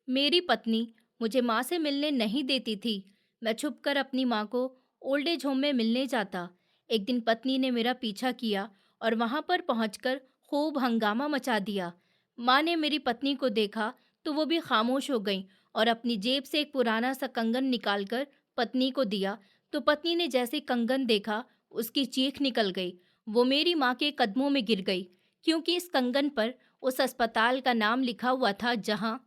मेरी पत्नी मुझे माँ से मिलने नहीं देती थी। मैं छुपकर अपनी माँ को ओल्ड एज होम में मिलने जाता। एक दिन पत्नी ने मेरा पीछा किया और वहां पर पहुंचकर खूब हंगामा मचा दिया। माँ ने मेरी पत्नी को देखा तो वो भी खामोश हो गई और अपनी जेब से एक पुराना सा कंगन निकालकर पत्नी को दिया। तो पत्नी ने जैसे कंगन देखा, उसकी चीख निकल गई। वो मेरी माँ के कदमों में गिर गई, क्योंकि इस कंगन पर उस अस्पताल का नाम लिखा हुआ था जहाँ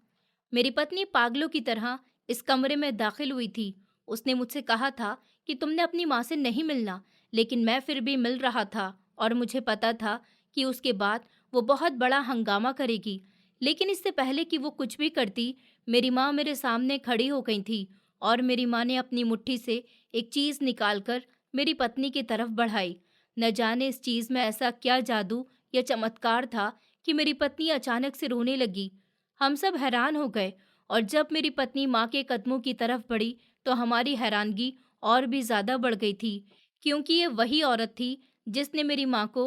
मेरी पत्नी पागलों की तरह इस कमरे में दाखिल हुई थी। उसने मुझसे कहा था कि तुमने अपनी माँ से नहीं मिलना, लेकिन मैं फिर भी मिल रहा था और मुझे पता था कि उसके बाद वो बहुत बड़ा हंगामा करेगी। लेकिन इससे पहले कि वो कुछ भी करती, मेरी माँ मेरे सामने खड़ी हो गई थी और मेरी माँ ने अपनी मुट्ठी से एक चीज़ निकालकर मेरी पत्नी की तरफ बढ़ाई। न जाने इस चीज़ में ऐसा क्या जादू या चमत्कार था कि मेरी पत्नी अचानक से रोने लगी। हम सब हैरान हो गए और जब मेरी पत्नी माँ के कदमों की तरफ बढ़ी तो हमारी हैरानगी और भी ज्यादा बढ़ गई थी, क्योंकि ये वही औरत थी जिसने मेरी माँ को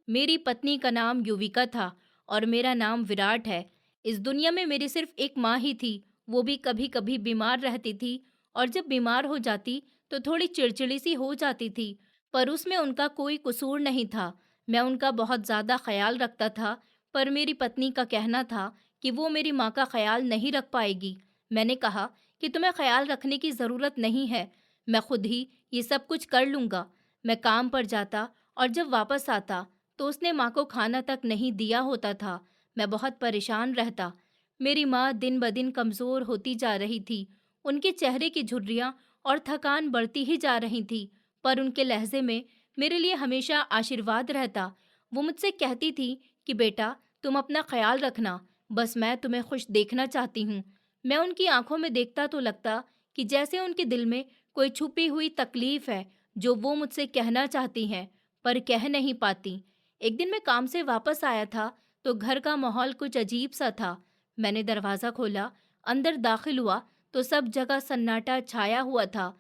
मेरी पत्नी का नाम युविका था और मेरा नाम विराट है। इस दुनिया में मेरी सिर्फ एक माँ ही थी, वो भी कभी कभी बीमार रहती थी और जब बीमार हो जाती तो थोड़ी चिड़चिड़ी सी हो जाती थी, पर उसमें उनका कोई कसूर नहीं था। मैं उनका बहुत ज़्यादा ख्याल रखता था, पर मेरी पत्नी का कहना था कि वो मेरी माँ का ख्याल नहीं रख पाएगी। मैंने कहा कि तुम्हें ख्याल रखने की ज़रूरत नहीं है, मैं खुद ही ये सब कुछ कर लूँगा। मैं काम पर जाता और जब वापस आता तो उसने माँ को खाना तक नहीं दिया होता था। मैं बहुत परेशान रहता। मेरी माँ दिन ब दिन कमज़ोर होती जा रही थी। उनके चेहरे की झुर्रियाँ और थकान बढ़ती ही जा रही थी, पर उनके लहजे में मेरे लिए हमेशा आशीर्वाद रहता। वो मुझसे कहती थी कि बेटा, तुम अपना ख्याल रखना, बस मैं तुम्हें खुश देखना चाहती हूँ। मैं उनकी आंखों में देखता तो लगता कि जैसे उनके दिल में कोई छुपी हुई तकलीफ है जो वो मुझसे कहना चाहती हैं, पर कह नहीं पाती। एक दिन मैं काम से वापस आया था तो घर का माहौल कुछ अजीब सा था। मैंने दरवाज़ा खोला, अंदर दाखिल हुआ तो सब जगह सन्नाटा छाया हुआ था।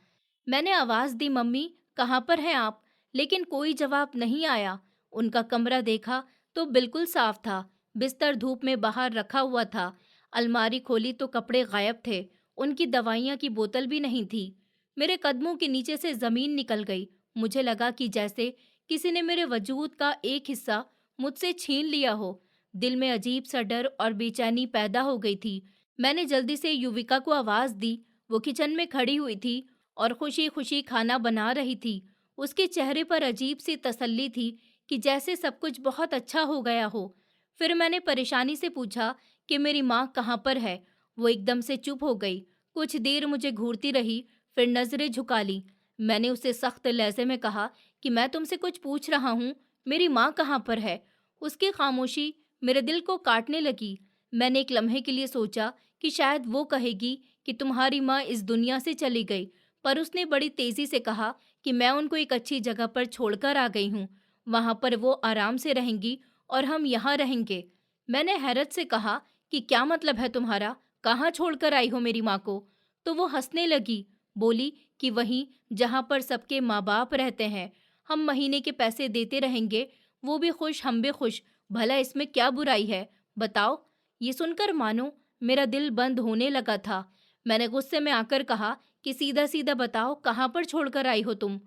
मैंने आवाज़ दी, मम्मी कहाँ पर हैं आप? लेकिन कोई जवाब नहीं आया। उनका कमरा देखा तो बिल्कुल साफ था। बिस्तर धूप में बाहर रखा हुआ था। अलमारी खोली तो कपड़े गायब थे। उनकी दवाइयाँ की बोतल भी नहीं थी। मेरे कदमों के नीचे से ज़मीन निकल गई। मुझे लगा कि जैसे किसी ने मेरे वजूद का एक हिस्सा मुझसे छीन लिया हो। दिल में अजीब सा डर और बेचैनी पैदा हो गई थी। मैंने जल्दी से युविका को आवाज़ दी। वो किचन में खड़ी हुई थी और खुशी खुशी खाना बना रही थी। उसके चेहरे पर अजीब सी तसल्ली थी कि जैसे सब कुछ बहुत अच्छा हो गया हो। फिर मैंने परेशानी से पूछा कि मेरी माँ कहाँ पर है। वो एकदम से चुप हो गई। कुछ देर मुझे घूरती रही, फिर नजरें झुका ली। मैंने उसे सख्त लहजे में कहा कि मैं तुमसे कुछ पूछ रहा हूँ, मेरी माँ कहाँ पर है। उसकी खामोशी मेरे दिल को काटने लगी। मैंने एक लम्हे के लिए सोचा कि शायद वो कहेगी कि तुम्हारी माँ इस दुनिया से चली गई, पर उसने बड़ी तेजी से कहा कि मैं उनको एक अच्छी जगह पर छोड़कर आ गई हूँ। वहां पर वो आराम से रहेंगी और हम यहाँ रहेंगे। मैंने हैरत से कहा कि क्या मतलब है तुम्हारा? कहाँ छोड़कर आई हो मेरी माँ को? तो वो हंसने लगी, बोली कि वहीं जहाँ पर सबके माँ बाप रहते हैं। हम महीने के पैसे देते रहेंगे, वो भी खुश हम भी खुश। भला इसमें क्या बुराई है, बताओ? ये सुनकर मानो मेरा दिल बंद होने लगा था। मैंने गुस्से में आकर कहा कि सीधा सीधा बताओ, कहाँ पर छोड़कर आई हो तुम?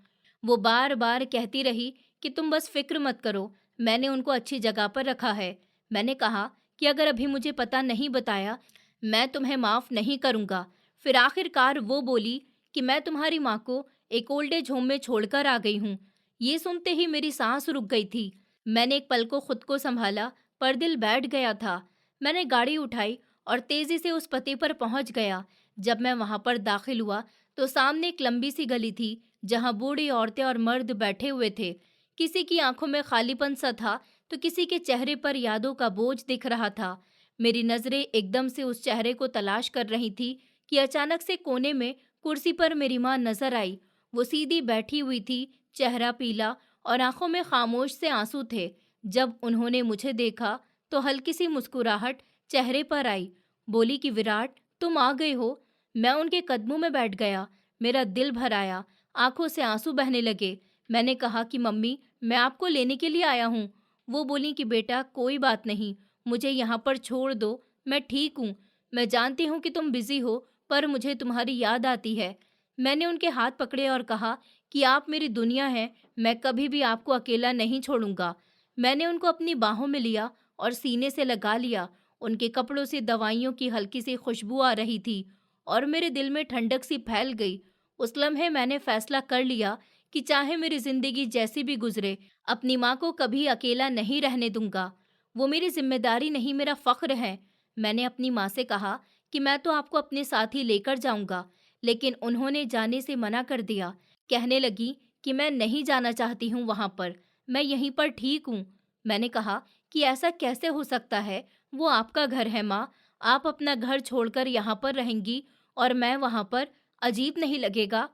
वो बार बार कहती रही कि तुम बस फिक्र मत करो, मैंने उनको अच्छी जगह पर रखा है। मैंने कहा कि अगर अभी मुझे पता नहीं बताया, मैं तुम्हें माफ़ नहीं करूँगा। फिर आखिरकार वो बोली कि मैं तुम्हारी माँ को एक ओल्ड एज होम में छोड़कर आ गई हूँ। ये सुनते ही मेरी सांस रुक गई थी। मैंने एक पल को खुद को संभाला, पर दिल बैठ गया था। मैंने गाड़ी उठाई और तेज़ी से उस पते पर पहुँच गया। जब मैं वहाँ पर दाखिल हुआ तो सामने एक लंबी सी गली थी जहाँ बूढ़ी औरतें और मर्द बैठे हुए थे। किसी की आंखों में खालीपन सा था तो किसी के चेहरे पर यादों का बोझ दिख रहा था। मेरी नजरें एकदम से उस चेहरे को तलाश कर रही थी कि अचानक से कोने में कुर्सी पर मेरी माँ नजर आई। वो सीधी बैठी हुई थी, चेहरा पीला और आंखों में खामोश से आंसू थे। जब उन्होंने मुझे देखा तो हल्की सी मुस्कुराहट चेहरे पर आई। बोली कि विराट, तुम आ गए हो। मैं उनके कदमों में बैठ गया। मेरा दिल भर आया, आंखों से आंसू बहने लगे। मैंने कहा कि मम्मी, मैं आपको लेने के लिए आया हूँ। वो बोली कि बेटा, कोई बात नहीं, मुझे यहाँ पर छोड़ दो, मैं ठीक हूँ। मैं जानती हूँ कि तुम बिजी हो, पर मुझे तुम्हारी याद आती है। मैंने उनके हाथ पकड़े और कहा कि आप मेरी दुनिया हैं, मैं कभी भी आपको अकेला नहीं छोड़ूंगा। मैंने उनको अपनी बाहों में लिया और सीने से लगा लिया। उनके कपड़ों से दवाइयों की हल्की सी खुशबू आ रही थी और मेरे दिल में ठंडक सी फैल गई। उस लम्हे मैंने फैसला कर लिया कि चाहे मेरी जिंदगी जैसी भी गुजरे, अपनी माँ को कभी अकेला नहीं रहने दूंगा। वो मेरी जिम्मेदारी नहीं, मेरा फख्र है। मैंने अपनी माँ से कहा कि मैं तो आपको अपने साथ ही लेकर जाऊंगा, लेकिन उन्होंने जाने से मना कर दिया। कहने लगी कि मैं नहीं जाना चाहती हूँ वहां पर, मैं यहीं पर ठीक हूँ। मैंने कहा कि ऐसा कैसे हो सकता है, वो आपका घर है माँ, आप अपना घर छोड़कर यहाँ पर रहेंगी और मैं वहाँ पर, अजीब नहीं लगेगा?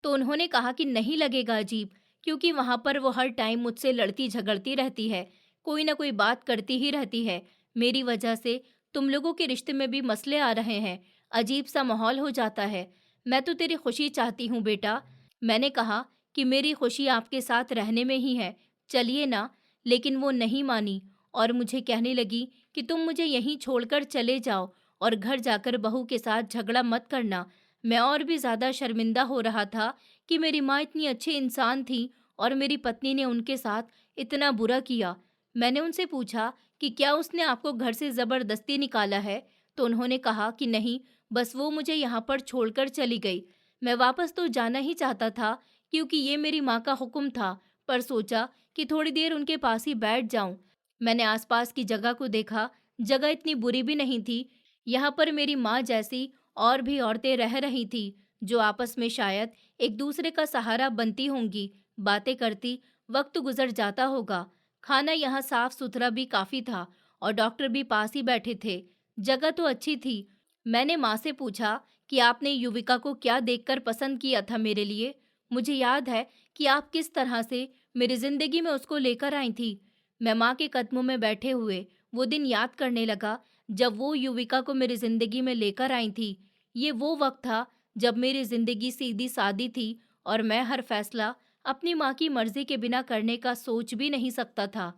तो उन्होंने कहा कि नहीं लगेगा अजीब, क्योंकि वहाँ पर वो हर टाइम मुझसे लड़ती झगड़ती रहती है, कोई ना कोई बात करती ही रहती है। मेरी वजह से तुम लोगों के रिश्ते में भी मसले आ रहे हैं, अजीब सा माहौल हो जाता है। मैं तो तेरी खुशी चाहती हूँ बेटा। मैंने कहा कि मेरी खुशी आपके साथ रहने में ही है, चलिए ना। लेकिन वो नहीं मानी और मुझे कहने लगी कि तुम मुझे यहीं छोड़कर चले जाओ और घर जाकर बहू के साथ झगड़ा मत करना। मैं और भी ज़्यादा शर्मिंदा हो रहा था कि मेरी माँ इतनी अच्छी इंसान थी और मेरी पत्नी ने उनके साथ इतना बुरा किया। मैंने उनसे पूछा कि क्या उसने आपको घर से ज़बरदस्ती निकाला है? तो उन्होंने कहा कि नहीं, बस वो मुझे यहाँ पर छोड़कर चली गई। मैं वापस तो जाना ही चाहता था, क्योंकि ये मेरी माँ का हुक्म था, पर सोचा कि थोड़ी देर उनके पास ही बैठ जाऊं। मैंने आसपास की जगह को देखा, जगह इतनी बुरी भी नहीं थी। यहाँ पर मेरी माँ जैसी और भी औरतें रह रही थी, जो आपस में शायद एक दूसरे का सहारा बनती होंगी, बातें करती, वक्त गुजर जाता होगा। खाना यहाँ साफ सुथरा भी काफी था और डॉक्टर भी पास ही बैठे थे। जगह तो अच्छी थी। मैंने माँ से पूछा कि आपने युविका को क्या देखकर पसंद किया था मेरे लिए? मुझे याद है कि आप किस तरह से मेरी जिंदगी में उसको लेकर आई थी। मैं माँ के कदमों में बैठे हुए वो दिन याद करने लगा, जब वो युविका को मेरी जिंदगी में लेकर आई थी। ये वो वक्त था जब मेरी जिंदगी सीधी सादी थी और मैं हर फैसला अपनी माँ की मर्जी के बिना करने का सोच भी नहीं सकता था।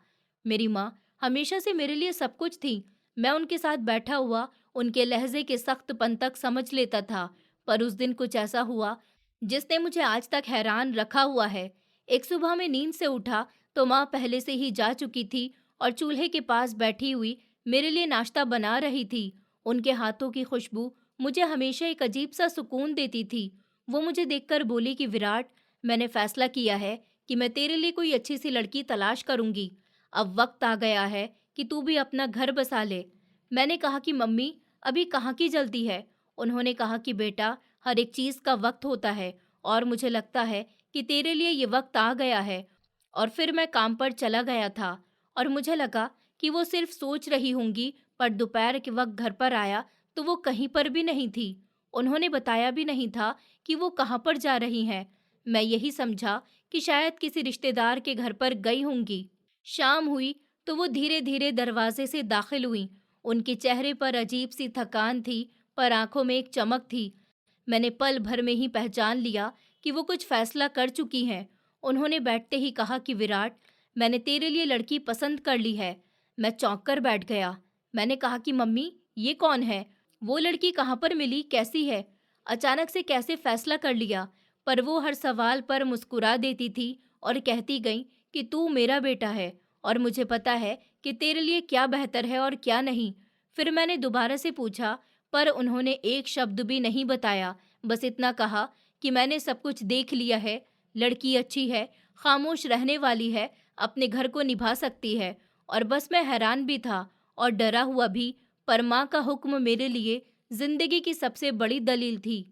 मेरी माँ हमेशा से मेरे लिए सब कुछ थी। मैं उनके साथ बैठा हुआ उनके लहजे के सख्तपन तक समझ लेता था, पर उस दिन कुछ ऐसा हुआ जिसने मुझे आज तक हैरान रखा हुआ है। एक सुबह में नींद से उठा तो माँ पहले से ही जा चुकी थी और चूल्हे के पास बैठी हुई मेरे लिए नाश्ता बना रही थी। उनके हाथों की खुशबू मुझे हमेशा एक अजीब सा सुकून देती थी। वो मुझे देखकर बोली कि विराट, मैंने फैसला किया है कि मैं तेरे लिए कोई अच्छी सी लड़की तलाश करूंगी। अब वक्त आ गया है कि तू भी अपना घर बसा ले। मैंने कहा कि मम्मी, अभी कहाँ की जल्दी है? उन्होंने कहा कि बेटा, हर एक चीज का वक्त होता है और मुझे लगता है कि तेरे लिए ये वक्त आ गया है। और फिर मैं काम पर चला गया था और मुझे लगा कि वो सिर्फ सोच रही होंगी, पर दोपहर के वक्त घर पर आया तो वो कहीं पर भी नहीं थी। उन्होंने बताया भी नहीं था कि वो कहाँ पर जा रही हैं। मैं यही समझा कि शायद किसी रिश्तेदार के घर पर गई होंगी। शाम हुई तो वो धीरे धीरे दरवाजे से दाखिल हुई। उनके चेहरे पर अजीब सी थकान थी, पर आंखों में एक चमक थी। मैंने पल भर में ही पहचान लिया कि वो कुछ फैसला कर चुकी हैं। उन्होंने बैठते ही कहा कि विराट, मैंने तेरे लिए लड़की पसंद कर ली है। मैं चौंक कर बैठ गया। मैंने कहा कि मम्मी, ये कौन है? वो लड़की कहाँ पर मिली, कैसी है? अचानक से कैसे फैसला कर लिया? पर वो हर सवाल पर मुस्कुरा देती थी और कहती गई कि तू मेरा बेटा है और मुझे पता है कि तेरे लिए क्या बेहतर है और क्या नहीं। फिर मैंने दोबारा से पूछा, पर उन्होंने एक शब्द भी नहीं बताया। बस इतना कहा कि मैंने सब कुछ देख लिया है, लड़की अच्छी है, खामोश रहने वाली है, अपने घर को निभा सकती है। और बस मैं हैरान भी था और डरा हुआ भी, पर माँ का हुक्म मेरे लिए जिंदगी की सबसे बड़ी दलील थी।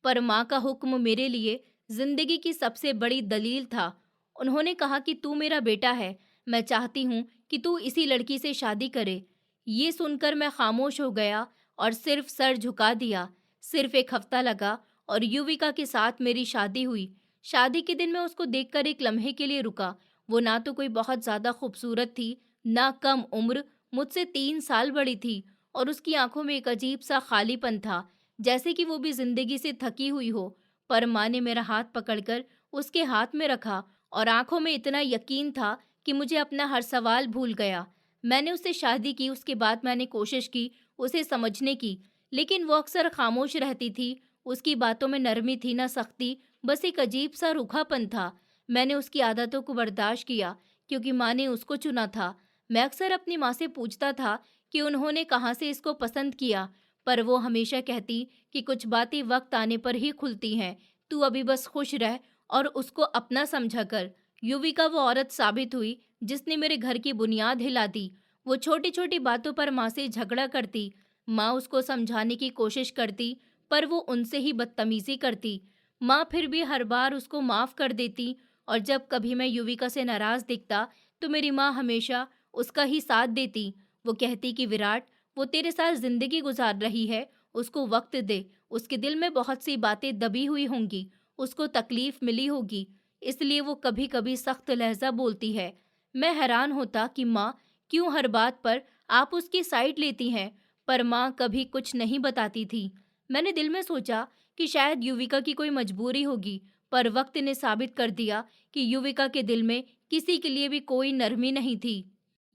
पर माँ का हुक्म मेरे लिए जिंदगी की सबसे बड़ी दलील था। उन्होंने कहा कि तू मेरा बेटा है, मैं चाहती हूँ कि तू इसी लड़की से शादी करे। ये सुनकर मैं खामोश हो गया और सिर्फ सर झुका दिया। सिर्फ एक हफ्ता लगा और युविका के साथ मेरी शादी हुई। शादी के दिन मैं उसको देखकर एक लम्हे के लिए रुका। वो ना तो कोई बहुत ज्यादा खूबसूरत थी, ना कम उम्र, मुझसे 3 साल बड़ी थी और उसकी आंखों में एक अजीब सा खालीपन था, जैसे कि वो भी जिंदगी से थकी हुई हो। पर माँ ने मेरा हाथ पकड़कर उसके हाथ में रखा और आंखों में इतना यकीन था कि मुझे अपना हर सवाल भूल गया। मैंने उससे शादी की। उसके बाद मैंने कोशिश की उसे समझने की, लेकिन वो अक्सर खामोश रहती थी। उसकी बातों में नरमी थी ना सख्ती, बस एक अजीब सा रूखापन था। मैंने उसकी आदतों को बर्दाश्त किया क्योंकि माँ ने उसको चुना था। मैं अक्सर अपनी माँ से पूछता था कि उन्होंने कहाँ से इसको पसंद किया, पर वो हमेशा कहती कि कुछ बातें वक्त आने पर ही खुलती हैं। तू अभी बस खुश रह और उसको अपना समझा कर। युविका वो औरत साबित हुई जिसने मेरे घर की बुनियाद हिला दी। वो छोटी छोटी बातों पर माँ से झगड़ा करती। माँ उसको समझाने की कोशिश करती, पर वो उनसे ही बदतमीजी करती। माँ फिर भी हर बार उसको माफ कर देती, और जब कभी मैं युविका से नाराज दिखता तो मेरी माँ हमेशा उसका ही साथ देती। वो कहती कि विराट, वो तेरे साथ जिंदगी गुजार रही है, उसको वक्त दे। उसके दिल में बहुत सी बातें दबी हुई होंगी, उसको तकलीफ मिली होगी, इसलिए वो कभी कभी सख्त लहजा बोलती है। मैं हैरान होता कि माँ, क्यों हर बात पर आप उसकी साइड लेती हैं, पर माँ कभी कुछ नहीं बताती थी। मैंने दिल में सोचा कि शायद युविका की कोई मजबूरी होगी, पर वक्त ने साबित कर दिया कि युविका के दिल में किसी के लिए भी कोई नरमी नहीं थी।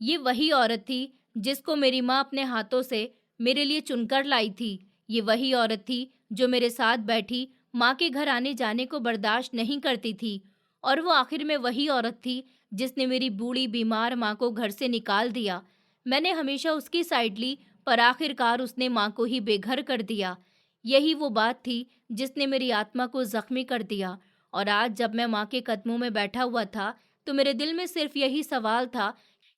ये वही औरत थी जिसको मेरी माँ अपने हाथों से मेरे लिए चुनकर लाई थी। ये वही औरत थी जो मेरे साथ बैठी माँ के घर आने जाने को बर्दाश्त नहीं करती थी। और वो आखिर में वही औरत थी जिसने मेरी बूढ़ी बीमार माँ को घर से निकाल दिया। मैंने हमेशा उसकी साइड ली, पर आखिरकार उसने माँ को ही बेघर कर दिया। यही वो बात थी जिसने मेरी आत्मा को जख्मी कर दिया। और आज जब मैं माँ के कदमों में बैठा हुआ था, तो मेरे दिल में सिर्फ यही सवाल था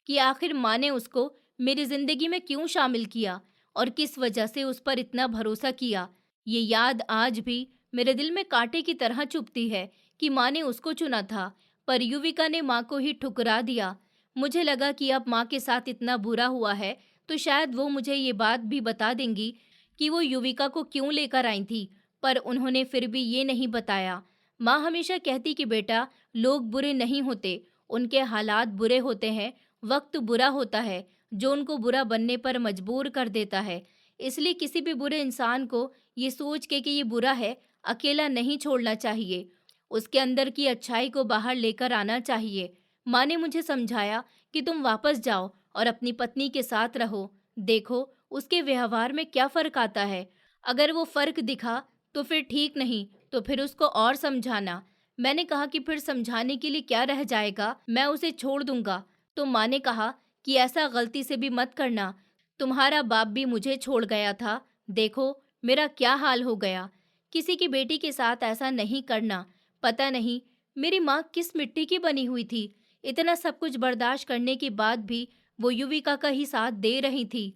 कि आखिर माँ ने उसको मेरी जिंदगी में क्यों शामिल किया और किस वजह से उस पर इतना भरोसा किया। ये याद आज भी मेरे दिल में कांटे की तरह चुभती है कि माँ ने उसको चुना था, पर युविका ने माँ को ही ठुकरा दिया। मुझे लगा कि अब माँ के साथ इतना बुरा हुआ है तो शायद वो मुझे ये बात भी बता देंगी कि वो युविका को क्यों लेकर आई थी, पर उन्होंने फिर भी ये नहीं बताया। माँ हमेशा कहती कि बेटा, लोग बुरे नहीं होते, उनके हालात बुरे होते हैं, वक्त बुरा होता है जो उनको बुरा बनने पर मजबूर कर देता है। इसलिए किसी भी बुरे इंसान को ये सोच के कि ये बुरा है, अकेला नहीं छोड़ना चाहिए। उसके अंदर की अच्छाई को बाहर लेकर आना चाहिए। माँ ने मुझे समझाया कि तुम वापस जाओ और अपनी पत्नी के साथ रहो। देखो उसके व्यवहार में क्या फर्क आता है। अगर वो फर्क दिखा तो फिर ठीक, नहीं तो फिर उसको और समझाना। मैंने कहा कि फिर समझाने के लिए क्या रह जाएगा, मैं उसे छोड़ दूंगा। तो माँ ने कहा कि ऐसा गलती से भी मत करना, तुम्हारा बाप भी मुझे छोड़ गया था, देखो मेरा क्या हाल हो गया। किसी की बेटी के साथ ऐसा नहीं करना। पता नहीं मेरी माँ किस मिट्टी की बनी हुई थी, इतना सब कुछ बर्दाश्त करने के बाद भी वो युविका का ही साथ दे रही थी।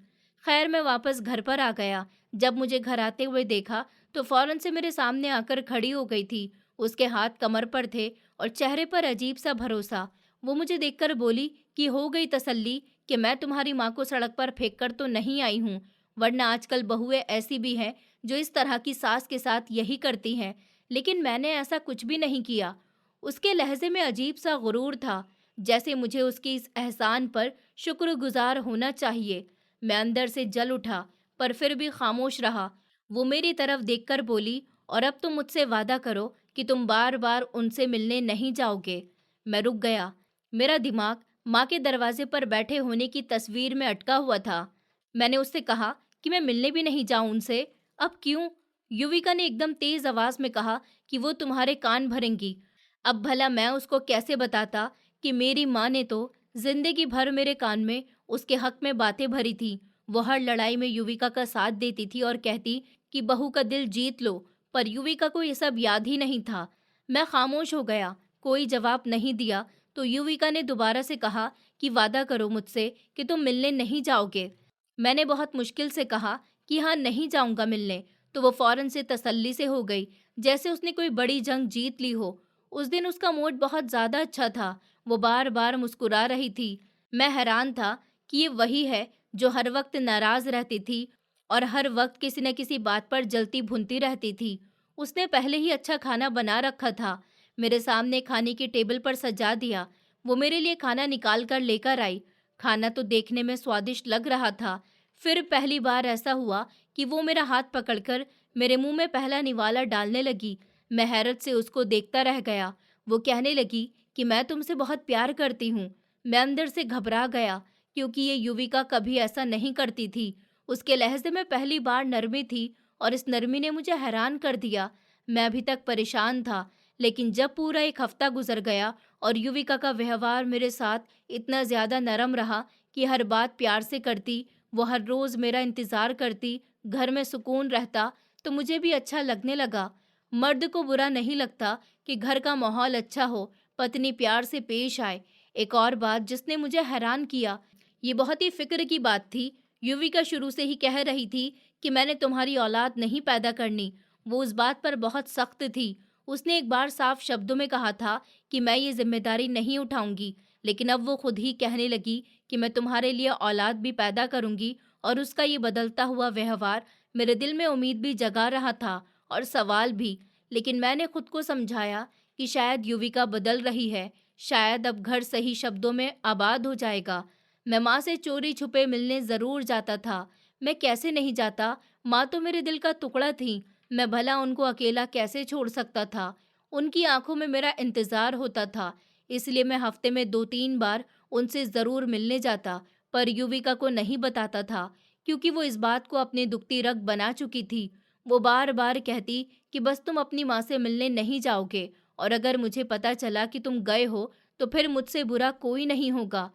खैर मैं वापस घर पर आ गया। जब मुझे घर आते हुए देखा तो फौरन से मेरे सामने आकर खड़ी हो गई थी। उसके हाथ कमर पर थे और चेहरे पर अजीब सा भरोसा। वो मुझे देखकर बोली कि हो गई तसल्ली, कि मैं तुम्हारी माँ को सड़क पर फेंक कर तो नहीं आई हूँ, वरना आजकल बहुएं ऐसी भी हैं जो इस तरह की सास के साथ यही करती हैं, लेकिन मैंने ऐसा कुछ भी नहीं किया। उसके लहजे में अजीब सा गुरूर था, जैसे मुझे उसके इस एहसान पर शुक्रगुजार होना चाहिए। मैं अंदर से जल उठा, पर फिर भी खामोश रहा। वो मेरी तरफ देखकर बोली, और अब तुम मुझसे वादा करो कि तुम बार बार उनसे मिलने नहीं जाओगे। मैं रुक गया। मेरा दिमाग माँ के दरवाजे पर बैठे होने की तस्वीर में अटका हुआ था। मैंने उससे कहा कि मैं मिलने भी नहीं जाऊं उनसे। अब क्यों? युविका ने एकदम तेज आवाज में कहा कि वो तुम्हारे कान भरेंगी। अब भला मैं उसको कैसे बताता कि मेरी माँ ने तो जिंदगी भर मेरे कान में उसके हक में बातें भरी थी। वो हर लड़ाई में युविका का साथ देती थी और कहती कि बहू का दिल जीत लो, पर युविका को ये सब याद ही नहीं था। मैं खामोश हो गया, कोई जवाब नहीं दिया। तो युविका ने दोबारा से कहा कि वादा करो मुझसे कि तुम मिलने नहीं जाओगे। मैंने बहुत मुश्किल से कहा कि हाँ, नहीं जाऊंगा मिलने। तो वो फौरन से तसल्ली से हो गई, जैसे उसने कोई बड़ी जंग जीत ली हो। उस दिन उसका मूड बहुत ज्यादा अच्छा था। वो बार बार मुस्कुरा रही थी। मैं हैरान था कि ये वही है जो हर वक्त नाराज रहती थी और हर वक्त किसी न किसी बात पर जलती भुनती रहती थी। उसने पहले ही अच्छा खाना बना रखा था, मेरे सामने खाने की टेबल पर सजा दिया। वो मेरे लिए खाना निकाल कर लेकर आई। खाना तो देखने में स्वादिष्ट लग रहा था। फिर पहली बार ऐसा हुआ कि वो मेरा हाथ पकड़कर मेरे मुंह में पहला निवाला डालने लगी। मैं हैरत से उसको देखता रह गया। वो कहने लगी कि मैं तुमसे बहुत प्यार करती हूँ। मैं अंदर से घबरा गया, क्योंकि ये युविका कभी ऐसा नहीं करती थी। उसके लहजे में पहली बार नरमी थी और इस नरमी ने मुझे हैरान कर दिया। मैं अभी तक परेशान था, लेकिन जब पूरा एक हफ्ता गुजर गया और युविका का व्यवहार मेरे साथ इतना ज़्यादा नरम रहा कि हर बात प्यार से करती, वो हर रोज़ मेरा इंतज़ार करती, घर में सुकून रहता, तो मुझे भी अच्छा लगने लगा। मर्द को बुरा नहीं लगता कि घर का माहौल अच्छा हो, पत्नी प्यार से पेश आए। एक और बात जिसने मुझे हैरान किया, ये बहुत ही फ़िक्र की बात थी। युविका शुरू से ही कह रही थी कि मैंने तुम्हारी औलाद नहीं पैदा करनी। वो उस बात पर बहुत सख्त थी। उसने एक बार साफ शब्दों में कहा था कि मैं ये ज़िम्मेदारी नहीं उठाऊँगी, लेकिन अब वो खुद ही कहने लगी कि मैं तुम्हारे लिए औलाद भी पैदा करूँगी और उसका ये बदलता हुआ व्यवहार मेरे दिल में उम्मीद भी जगा रहा था और सवाल भी। लेकिन मैंने खुद को समझाया कि शायद युविका बदल रही है, शायद अब घर सही शब्दों में आबाद हो जाएगा। मैं माँ से चोरी छुपे मिलने ज़रूर जाता था। मैं कैसे नहीं जाता, माँ तो मेरे दिल का टुकड़ा थी। मैं भला उनको अकेला कैसे छोड़ सकता था। उनकी आंखों में मेरा इंतज़ार होता था, इसलिए मैं हफ्ते में 2-3 बार उनसे ज़रूर मिलने जाता, पर युविका को नहीं बताता था, क्योंकि वो इस बात को अपनी दुखती रग बना चुकी थी। वो बार बार कहती कि बस तुम अपनी माँ से मिलने नहीं जाओगे, और अगर मुझे पता चला कि तुम गए हो तो फिर मुझसे बुरा कोई नहीं होगा।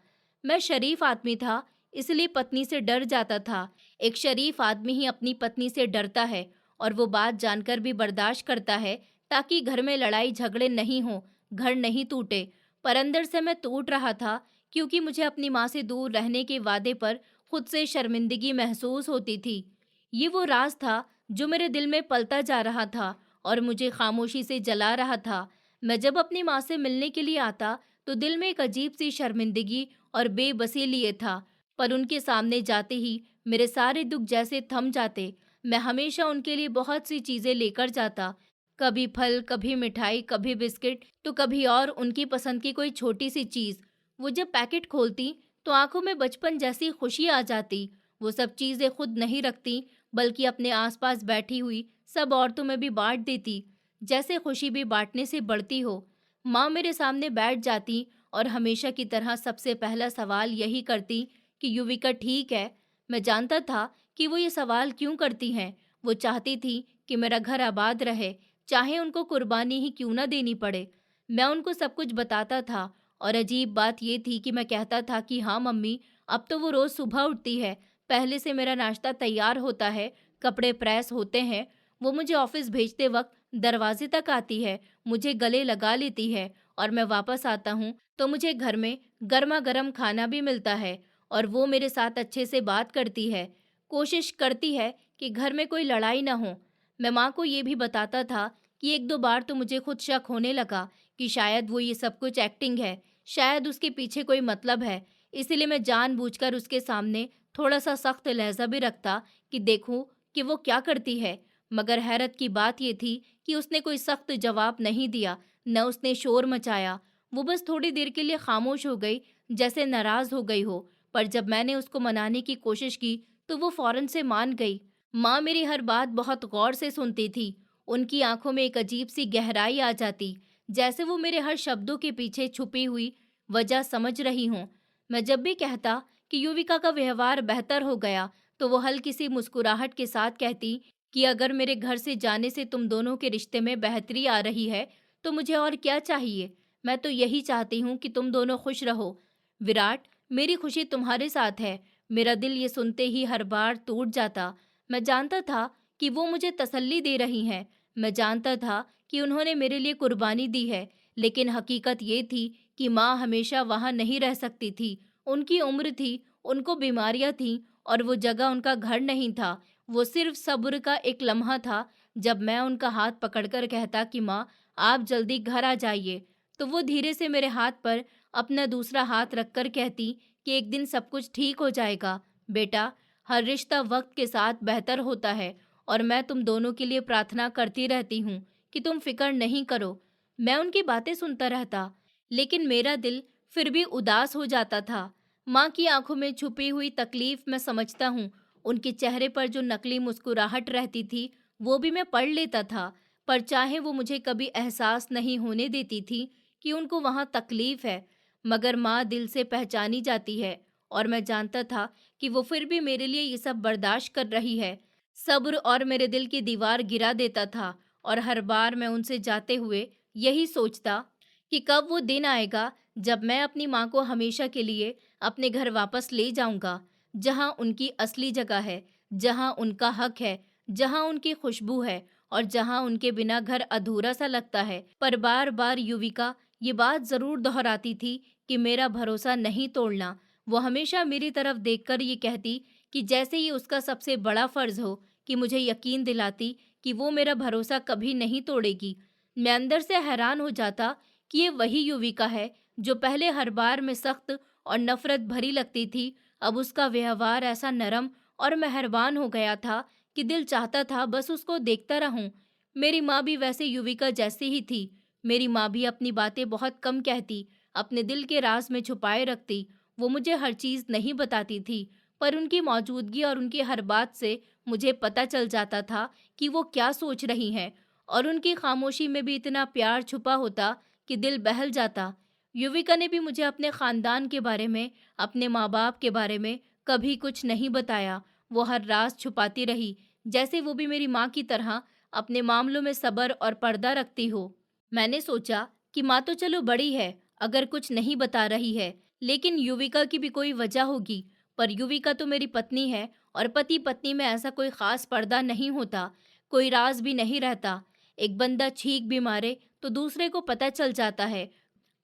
मैं शरीफ आदमी था, इसलिए पत्नी से डर जाता था। एक शरीफ आदमी ही अपनी पत्नी से डरता है और वो बात जानकर भी बर्दाश्त करता है, ताकि घर में लड़ाई झगड़े नहीं हो, घर नहीं टूटे। पर अंदर से मैं टूट रहा था, क्योंकि मुझे अपनी माँ से दूर रहने के वादे पर खुद से शर्मिंदगी महसूस होती थी। ये वो राज था जो मेरे दिल में पलता जा रहा था और मुझे खामोशी से जला रहा था। मैं जब अपनी माँ से मिलने के लिए आता तो दिल में एक अजीब सी शर्मिंदगी और बेबसी लिए था, पर उनके सामने जाते ही मेरे सारे दुख जैसे थम जाते। मैं हमेशा उनके लिए बहुत सी चीज़ें लेकर जाता, कभी फल, कभी मिठाई, कभी बिस्किट, तो कभी और उनकी पसंद की कोई छोटी सी चीज़। वो जब पैकेट खोलती तो आंखों में बचपन जैसी खुशी आ जाती। वो सब चीज़ें खुद नहीं रखती, बल्कि अपने आसपास बैठी हुई सब औरतों में भी बांट देती, जैसे खुशी भी बांटने से बढ़ती हो। माँ मेरे सामने बैठ जाती और हमेशा की तरह सबसे पहला सवाल यही करती कि युविका ठीक है। मैं जानता था कि वो ये सवाल क्यों करती हैं। वो चाहती थी कि मेरा घर आबाद रहे, चाहे उनको कुर्बानी ही क्यों ना देनी पड़े। मैं उनको सब कुछ बताता था, और अजीब बात ये थी कि मैं कहता था कि हाँ मम्मी, अब तो वो रोज़ सुबह उठती है, पहले से मेरा नाश्ता तैयार होता है, कपड़े प्रेस होते हैं, वो मुझे ऑफिस भेजते वक्त दरवाजे तक आती है, मुझे गले लगा लेती है, और मैं वापस आता हूँ तो मुझे घर में गर्मा गर्म खाना भी मिलता है, और वो मेरे साथ अच्छे से बात करती है, कोशिश करती है कि घर में कोई लड़ाई ना हो। मैं माँ को ये भी बताता था कि एक दो बार तो मुझे खुद शक होने लगा कि शायद वो ये सब कुछ एक्टिंग है, शायद उसके पीछे कोई मतलब है। इसीलिए मैं जानबूझकर उसके सामने थोड़ा सा सख्त लहजा भी रखता कि देखूं कि वो क्या करती है। मगर हैरत की बात ये थी कि उसने कोई सख्त जवाब नहीं दिया, न उसने शोर मचाया। वो बस थोड़ी देर के लिए खामोश हो गई, जैसे नाराज हो गई हो। पर जब मैंने उसको मनाने की कोशिश की तो वो फौरन से मान गई। माँ मेरी हर बात बहुत गौर से सुनती थी। उनकी आंखों में एक अजीब सी गहराई आ जाती, जैसे वो मेरे हर शब्दों के पीछे छुपी हुई वजह समझ रही हूँ। मैं जब भी कहता कि युविका का व्यवहार बेहतर हो गया, तो वो हल्की सी मुस्कुराहट के साथ कहती कि अगर मेरे घर से जाने से तुम दोनों के रिश्ते में बेहतरी आ रही है, तो मुझे और क्या चाहिए। मैं तो यही चाहती हूँ कि तुम दोनों खुश रहो। विराट, मेरी खुशी तुम्हारे साथ है। मेरा दिल ये सुनते ही हर बार टूट जाता। मैं जानता था कि वो मुझे तसल्ली दे रही हैं। मैं जानता था कि उन्होंने मेरे लिए कुर्बानी दी है, लेकिन हकीकत ये थी कि माँ हमेशा वहाँ नहीं रह सकती थी। उनकी उम्र थी, उनको बीमारियाँ थीं, और वो जगह उनका घर नहीं था। वो सिर्फ सब्र का एक लम्हा था। जब मैं उनका हाथ पकड़कर कहता कि माँ, आप जल्दी घर आ जाइए, तो वो धीरे से मेरे हाथ पर अपना दूसरा हाथ रखकर कहती कि एक दिन सब कुछ ठीक हो जाएगा बेटा। हर रिश्ता वक्त के साथ बेहतर होता है, और मैं तुम दोनों के लिए प्रार्थना करती रहती हूँ कि तुम फिक्र नहीं करो। मैं उनकी बातें सुनता रहता, लेकिन मेरा दिल फिर भी उदास हो जाता था। माँ की आंखों में छुपी हुई तकलीफ मैं समझता हूँ। उनके चेहरे पर जो नकली मुस्कुराहट रहती थी, वो भी मैं पढ़ लेता था, पर चाहे वो मुझे कभी एहसास नहीं होने देती थी कि उनको वहाँ तकलीफ है। मगर माँ दिल से पहचानी जाती है, और मैं जानता था कि वो फिर भी मेरे लिए ये सब बर्दाश्त कर रही है। सब्र और मेरे दिल की दीवार गिरा देता था और हर बार मैं उनसे जाते हुए यही सोचता कि कब वो दिन आएगा जब मैं अपनी माँ को हमेशा के लिए अपने घर वापस ले जाऊंगा, जहाँ उनकी असली जगह है, जहाँ उनका हक है, जहाँ उनकी खुशबू है और जहाँ उनके बिना घर अधूरा सा लगता है। पर बार बार युविका ये बात जरूर दोहराती थी कि मेरा भरोसा नहीं तोड़ना। वो हमेशा मेरी तरफ देखकर ये कहती कि जैसे ये उसका सबसे बड़ा फर्ज हो कि मुझे यकीन दिलाती कि वो मेरा भरोसा कभी नहीं तोड़ेगी। मैं अंदर से हैरान हो जाता कि ये वही युविका है जो पहले हर बार में सख्त और नफरत भरी लगती थी। अब उसका व्यवहार ऐसा नरम और मेहरबान हो गया था कि दिल चाहता था बस उसको देखता रहूं। मेरी माँ भी वैसे युविका जैसी ही थी। मेरी माँ भी अपनी बातें बहुत कम कहती, अपने दिल के राज में छुपाए रखती। वो मुझे हर चीज़ नहीं बताती थी, पर उनकी मौजूदगी और उनकी हर बात से मुझे पता चल जाता था कि वो क्या सोच रही हैं। और उनकी खामोशी में भी इतना प्यार छुपा होता कि दिल बहल जाता। युविका ने भी मुझे अपने खानदान के बारे में, अपने माँ बाप के बारे में कभी कुछ नहीं बताया। वो हर राज छुपाती रही, जैसे वो भी मेरी माँ की तरह अपने मामलों में सब्र और पर्दा रखती हो। मैंने सोचा कि माँ तो चलो बड़ी है, अगर कुछ नहीं बता रही है, लेकिन युविका की भी कोई वजह होगी। पर युविका तो मेरी पत्नी है और पति पत्नी में ऐसा कोई खास पर्दा नहीं होता, कोई राज भी नहीं रहता। एक बंदा छींक भी मारे तो दूसरे को पता चल जाता है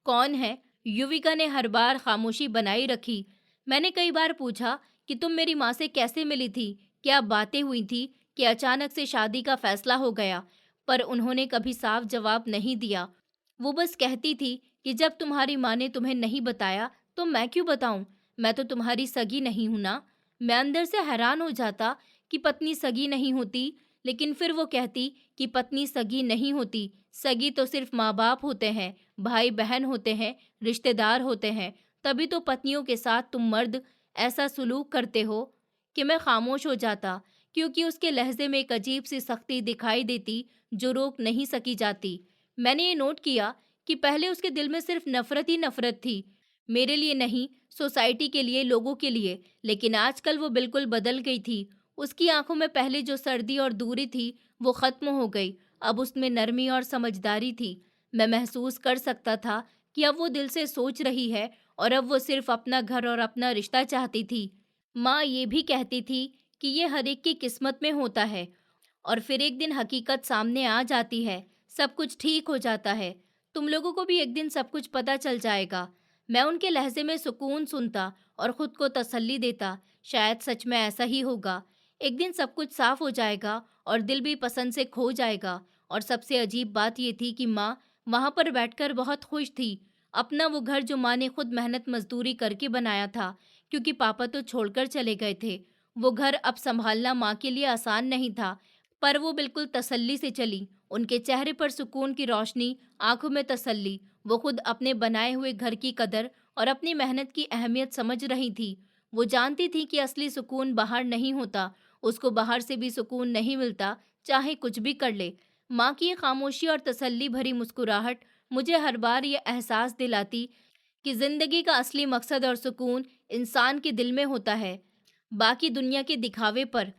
कौन है। युविका ने हर बार खामोशी बनाई रखी। मैंने कई बार पूछा कि तुम मेरी माँ से कैसे मिली थी, क्या बातें हुई थी कि अचानक से शादी का फैसला हो गया। पर उन्होंने कभी साफ जवाब नहीं दिया। वो बस कहती थी कि जब तुम्हारी माँ ने तुम्हें नहीं बताया तो मैं क्यों बताऊं, मैं तो तुम्हारी सगी नहीं हूं ना। मैं अंदर से हैरान हो जाता कि पत्नी सगी नहीं होती, लेकिन फिर वो कहती कि पत्नी सगी नहीं होती, सगी तो सिर्फ माँ बाप होते हैं, भाई बहन होते हैं, रिश्तेदार होते हैं। तभी तो पत्नियों के साथ तुम मर्द ऐसा सुलूक करते हो। कि मैं खामोश हो जाता, क्योंकि उसके लहजे में एक अजीब सी सख्ती दिखाई देती जो रोक नहीं सकी जाती। मैंने ये नोट किया कि पहले उसके दिल में सिर्फ नफरत ही नफरत थी, मेरे लिए नहीं, सोसाइटी के लिए, लोगों के लिए। लेकिन आजकल वो बिल्कुल बदल गई थी। उसकी आंखों में पहले जो सर्दी और दूरी थी वो खत्म हो गई। अब उसमें नरमी और समझदारी थी। मैं महसूस कर सकता था कि अब वो दिल से सोच रही है और अब वो सिर्फ अपना घर और अपना रिश्ता चाहती थी। माँ ये भी कहती थी कि ये हर एक की किस्मत में होता है और फिर एक दिन हकीकत सामने आ जाती है, सब कुछ ठीक हो जाता है। तुम लोगों को भी एक दिन सब कुछ पता चल जाएगा। मैं उनके लहजे में सुकून सुनता और खुद को तसल्ली देता, शायद सच में ऐसा ही होगा। एक दिन सब कुछ साफ हो जाएगा और दिल भी पसंद से खो जाएगा। और सबसे अजीब बात ये थी कि माँ वहाँ पर बैठकर बहुत खुश थी। अपना वो घर जो माँ ने खुद मेहनत मजदूरी करके बनाया था, क्योंकि पापा तो छोड़कर चले गए थे। वो घर अब संभालना माँ के लिए आसान नहीं था, पर वो बिल्कुल तसल्ली से चली। उनके चेहरे पर सुकून की रोशनी, आंखों में तसल्ली। वो खुद अपने बनाए हुए घर की कदर और अपनी मेहनत की अहमियत समझ रही थी। वो जानती थी कि असली सुकून बाहर नहीं होता, उसको बाहर से भी सुकून नहीं मिलता, चाहे कुछ भी कर ले। माँ की ये खामोशी और तसल्ली भरी मुस्कुराहट मुझे हर बार ये एहसास दिलाती कि जिंदगी का असली मकसद और सुकून इंसान के दिल में होता है, बाकी दुनिया के दिखावे पर।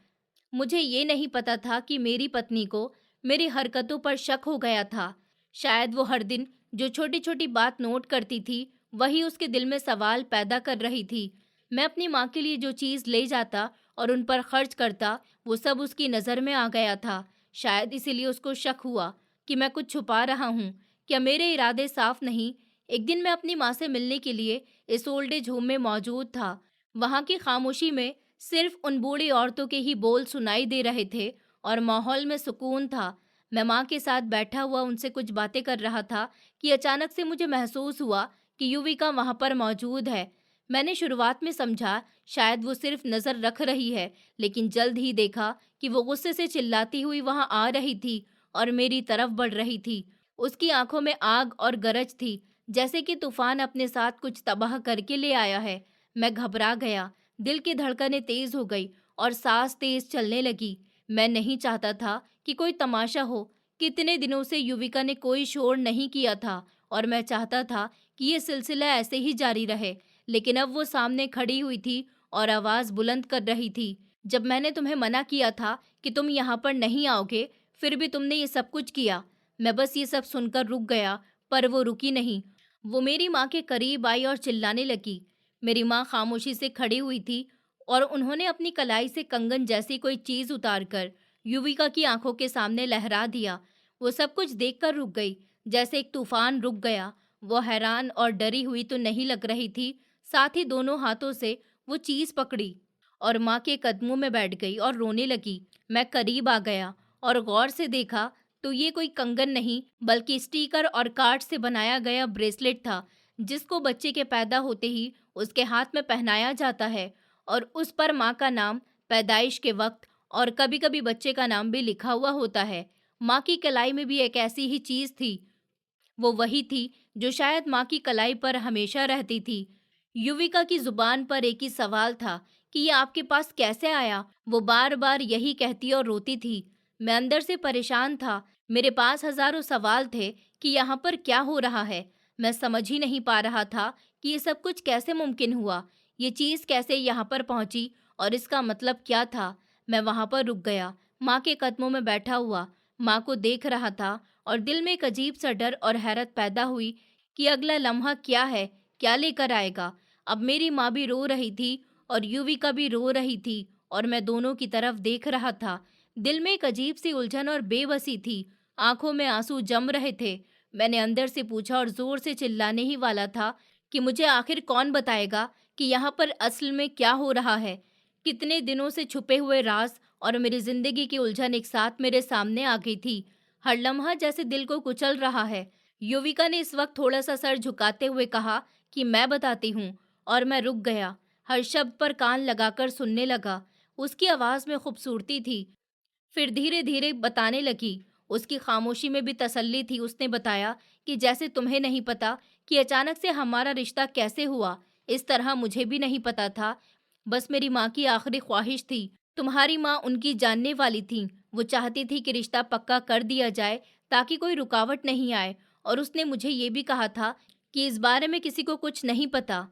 मुझे ये नहीं पता था कि मेरी पत्नी को मेरी हरकतों पर शक हो गया था। शायद वो हर दिन जो छोटी छोटी बात नोट करती थी वही उसके दिल में सवाल पैदा कर रही थी। मैं अपनी माँ के लिए जो चीज़ ले जाता और उन पर खर्च करता वो सब उसकी नज़र में आ गया था। शायद इसीलिए उसको शक हुआ कि मैं कुछ छुपा रहा हूँ। क्या मेरे इरादे साफ नहीं? एक दिन मैं अपनी माँ से मिलने के लिए इस ओल्ड एज होम में मौजूद था। वहाँ की खामोशी में सिर्फ उन बूढ़ी औरतों के ही बोल सुनाई दे रहे थे और माहौल में सुकून था। मैं माँ के साथ बैठा हुआ उनसे कुछ बातें कर रहा था कि अचानक से मुझे महसूस हुआ कि युविका वहाँ पर मौजूद है। मैंने शुरुआत में समझा शायद वो सिर्फ नज़र रख रही है, लेकिन जल्द ही देखा कि वो गुस्से से चिल्लाती हुई वहाँ आ रही थी और मेरी तरफ बढ़ रही थी। उसकी आंखों में आग और गरज थी, जैसे कि तूफान अपने साथ कुछ तबाह करके ले आया है। मैं घबरा गया, दिल की धड़कनें तेज हो गई और सांस तेज चलने लगी। मैं नहीं चाहता था कि कोई तमाशा हो। कितने दिनों से युविका ने कोई शोर नहीं किया था और मैं चाहता था कि ये सिलसिला ऐसे ही जारी रहे। लेकिन अब वो सामने खड़ी हुई थी और आवाज़ बुलंद कर रही थी, जब मैंने तुम्हें मना किया था कि तुम यहाँ पर नहीं आओगे, फिर भी तुमने ये सब कुछ किया। मैं बस ये सब सुनकर रुक गया, पर वो रुकी नहीं। वो मेरी माँ के करीब आई और चिल्लाने लगी। मेरी माँ खामोशी से खड़ी हुई थी और उन्होंने अपनी कलाई से कंगन जैसी कोई चीज़ उतारकर युविका की आंखों के सामने लहरा दिया। वो सब कुछ देखकर रुक गई, जैसे एक तूफान रुक गया। वो हैरान और डरी हुई तो नहीं लग रही थी, साथ ही दोनों हाथों से वो चीज़ पकड़ी और माँ के कदमों में बैठ गई और रोने लगी। मैं करीब आ गया और गौर से देखा तो ये कोई कंगन नहीं, बल्कि स्टीकर और कार्ड से बनाया गया ब्रेसलेट था, जिसको बच्चे के पैदा होते ही उसके हाथ में पहनाया जाता है और उस पर माँ का नाम, पैदाइश के वक्त और कभी-कभी बच्चे का नाम भी लिखा हुआ होता है। माँ की कलाई में भी एक ऐसी ही चीज़ थी। वो वही थी जो शायद माँ की कलाई पर हमेशा रहती थी। युविका की जुबान पर एक ही सवाल था कि ये आपके पास कैसे आया। वो बार बार यही कहती और रोती थी। मैं अंदर से परेशान था। मेरे पास हजारों सवाल थे कि यहाँ पर क्या हो रहा है। मैं समझ ही नहीं पा रहा था कि ये सब कुछ कैसे मुमकिन हुआ, ये चीज़ कैसे यहाँ पर पहुंची और इसका मतलब क्या था। मैं वहां पर रुक गया, माँ के कदमों में बैठा हुआ, माँ को देख रहा था और दिल में एक अजीब सा डर और हैरत पैदा हुई कि अगला लम्हा क्या है, क्या लेकर आएगा। अब मेरी माँ भी रो रही थी और युविका भी रो रही थी और मैं दोनों की तरफ देख रहा था। दिल में एक अजीब सी उलझन और बेबसी थी, आंखों में आंसू जम रहे थे। मैंने अंदर से पूछा और जोर से चिल्लाने ही वाला था कि मुझे आखिर कौन बताएगा कि यहाँ पर असल में क्या हो रहा है। कितने दिनों से छुपे हुए राज और मेरी जिंदगी की उलझन एक साथ मेरे सामने आ गई थी। हर लम्हा जैसे दिल को कुचल रहा है। युविका ने इस वक्त थोड़ा सा सर झुकाते हुए कहा कि मैं बताती हूँ, और मैं रुक गया, हर शब्द पर कान लगाकर सुनने लगा। उसकी आवाज़ में खूबसूरती थी, फिर धीरे धीरे बताने लगी। उसकी खामोशी में भी तसल्ली थी। उसने बताया कि जैसे तुम्हें नहीं पता कि अचानक से हमारा रिश्ता कैसे हुआ, इस तरह मुझे भी नहीं पता था। बस मेरी माँ की आखिरी ख्वाहिश थी। तुम्हारी माँ उनकी जानने वाली थी। वो चाहती थी कि रिश्ता पक्का कर दिया जाए ताकि कोई रुकावट नहीं आए, और उसने मुझे ये भी कहा था कि इस बारे में किसी को कुछ नहीं पता।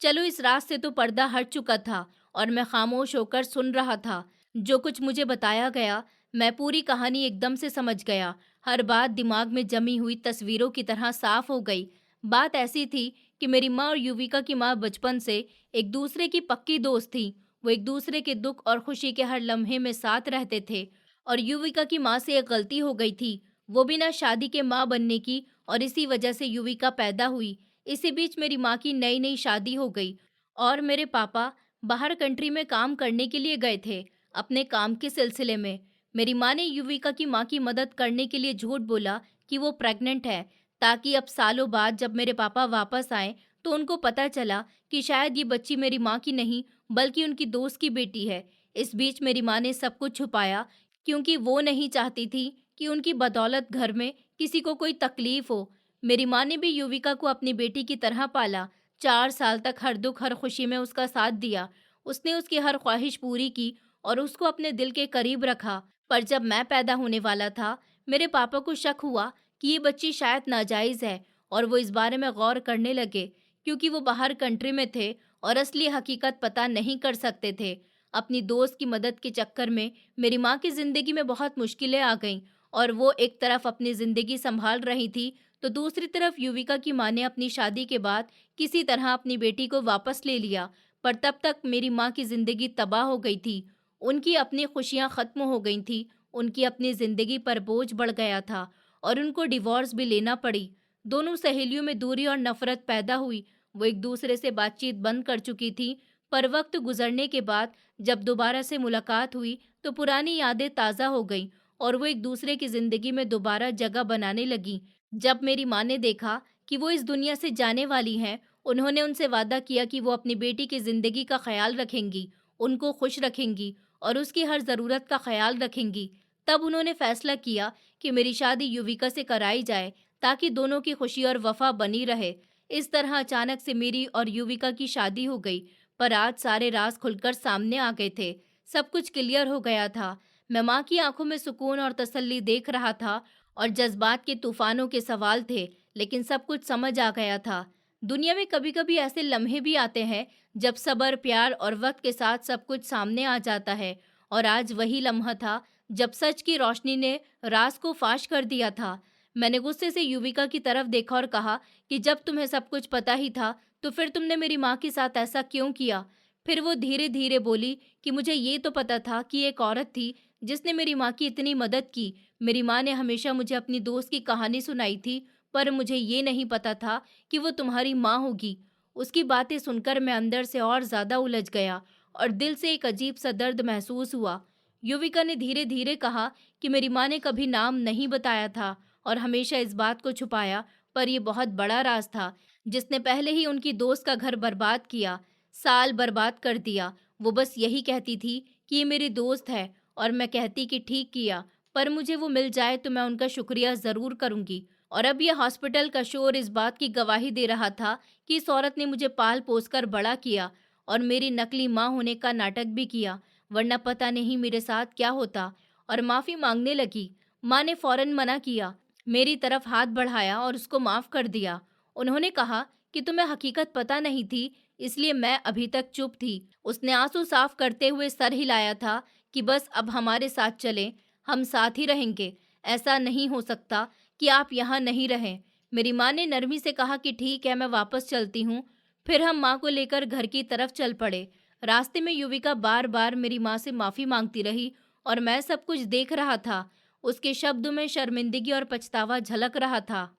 चलो, इस रात से तो पर्दा हट चुका था और मैं खामोश होकर सुन रहा था। जो कुछ मुझे बताया गया, मैं पूरी कहानी एकदम से समझ गया। हर बात दिमाग में जमी हुई तस्वीरों की तरह साफ हो गई। बात ऐसी थी कि मेरी माँ और युविका की माँ बचपन से एक दूसरे की पक्की दोस्त थी। वो एक दूसरे के दुख और खुशी के हर लम्हे में साथ रहते थे। और युविका की माँ से एक गलती हो गई थी, वो बिना शादी के माँ बनने की, और इसी वजह से युविका पैदा हुई। इसी बीच मेरी माँ की नई नई शादी हो गई और मेरे पापा बाहर कंट्री में काम करने के लिए गए थे। अपने काम के सिलसिले में मेरी माँ ने युविका की माँ की मदद करने के लिए झूठ बोला कि वो प्रेग्नेंट है, ताकि अब सालों बाद जब मेरे पापा वापस आए तो उनको पता चला कि शायद ये बच्ची मेरी माँ की नहीं, बल्कि उनकी दोस्त की बेटी है। इस बीच मेरी माँ ने सब कुछ छुपाया, क्योंकि वो नहीं चाहती थी कि उनकी बदौलत घर में किसी को कोई तकलीफ हो। मेरी माँ ने भी युविका को अपनी बेटी की तरह पाला। 4 साल तक हर दुख हर खुशी में उसका साथ दिया। उसने उसकी हर ख्वाहिश पूरी की और उसको अपने दिल के करीब रखा। पर जब मैं पैदा होने वाला था, मेरे पापा को शक हुआ कि ये बच्ची शायद नाजायज़ है, और वो इस बारे में गौर करने लगे, क्योंकि वो बाहर कंट्री में थे और असली हकीकत पता नहीं कर सकते थे। अपनी दोस्त की मदद के चक्कर में मेरी माँ की ज़िंदगी में बहुत मुश्किलें आ गईं, और वो एक तरफ अपनी ज़िंदगी संभाल रही थी, तो दूसरी तरफ युविका की माँ ने अपनी शादी के बाद किसी तरह अपनी बेटी को वापस ले लिया। पर तब तक मेरी माँ की ज़िंदगी तबाह हो गई थी। उनकी अपनी खुशियाँ ख़त्म हो गई थी, उनकी अपनी ज़िंदगी पर बोझ बढ़ गया था और उनको डिवोर्स भी लेना पड़ी। दोनों सहेलियों में दूरी और नफ़रत पैदा हुई। वो एक दूसरे से बातचीत बंद कर चुकी थी, पर वक्त गुजरने के बाद जब दोबारा से मुलाकात हुई तो पुरानी यादें ताज़ा हो गईं और वो एक दूसरे की ज़िंदगी में दोबारा जगह बनाने लगी। जब मेरी माँ ने देखा कि वो इस दुनिया से जाने वाली हैं, उन्होंने उनसे वादा किया कि वो अपनी बेटी की ज़िंदगी का ख्याल रखेंगी, उनको खुश रखेंगी और उसकी हर ज़रूरत का ख्याल रखेंगी। तब उन्होंने फैसला किया कि मेरी शादी युविका से कराई जाए, ताकि दोनों की खुशी और वफा बनी रहे। इस तरह अचानक से मेरी और युविका की शादी हो गई। पर आज सारे राज खुलकर सामने आ गए थे। सब कुछ क्लियर हो गया था। मैं माँ की आंखों में सुकून और तसल्ली देख रहा था, और जज्बात के तूफानों के सवाल थे, लेकिन सब कुछ समझ आ गया था। दुनिया में कभी-कभी ऐसे लम्हे भी आते हैं जब सब्र, प्यार और वक्त के साथ सब कुछ सामने आ जाता है। और आज वही लम्हा था जब सच की रोशनी ने राज को फाश कर दिया था। मैंने गुस्से से युविका की तरफ देखा और कहा कि जब तुम्हें सब कुछ पता ही था, तो फिर तुमने मेरी माँ के साथ ऐसा क्यों किया? फिर वो धीरे-धीरे बोली कि मुझे ये तो पता था कि एक औरत थी जिसने मेरी माँ की इतनी मदद की। मेरी माँ ने हमेशा मुझे अपनी दोस्त की कहानी सुनाई थी, पर मुझे ये नहीं पता था कि वो तुम्हारी माँ होगी। उसकी बातें सुनकर मैं अंदर से और ज़्यादा उलझ गया और दिल से एक अजीब सा दर्द महसूस हुआ। युविका ने धीरे-धीरे कहा कि मेरी माँ ने कभी नाम नहीं बताया था और हमेशा इस बात को छुपाया, पर ये बहुत बड़ा राज था जिसने पहले ही उनकी दोस्त का घर बर्बाद किया, साल बर्बाद कर दिया। वो बस यही कहती थी कि ये मेरी दोस्त है और मैं कहती कि ठीक किया, पर मुझे वो मिल जाए तो मैं उनका शुक्रिया ज़रूर करूँगी। और अब यह हॉस्पिटल का शोर इस बात की गवाही दे रहा था कि इस औरत ने मुझे पाल पोस कर बड़ा किया और मेरी नकली माँ होने का नाटक भी किया, वरना पता नहीं मेरे साथ क्या होता। और माफ़ी मांगने लगी। माँ ने फौरन मना किया, मेरी तरफ हाथ बढ़ाया और उसको माफ़ कर दिया। उन्होंने कहा कि तुम्हें हकीकत पता नहीं थी, इसलिए मैं अभी तक चुप थी। उसने आंसू साफ करते हुए सर हिलाया था कि बस अब हमारे साथ चलें, हम साथ ही रहेंगे। ऐसा नहीं हो सकता कि आप यहाँ नहीं रहें। मेरी माँ ने नरमी से कहा कि ठीक है, मैं वापस चलती हूँ। फिर हम माँ को लेकर घर की तरफ चल पड़े। रास्ते में युविका बार बार मेरी माँ से माफ़ी मांगती रही और मैं सब कुछ देख रहा था। उसके शब्दों में शर्मिंदगी और पछतावा झलक रहा था।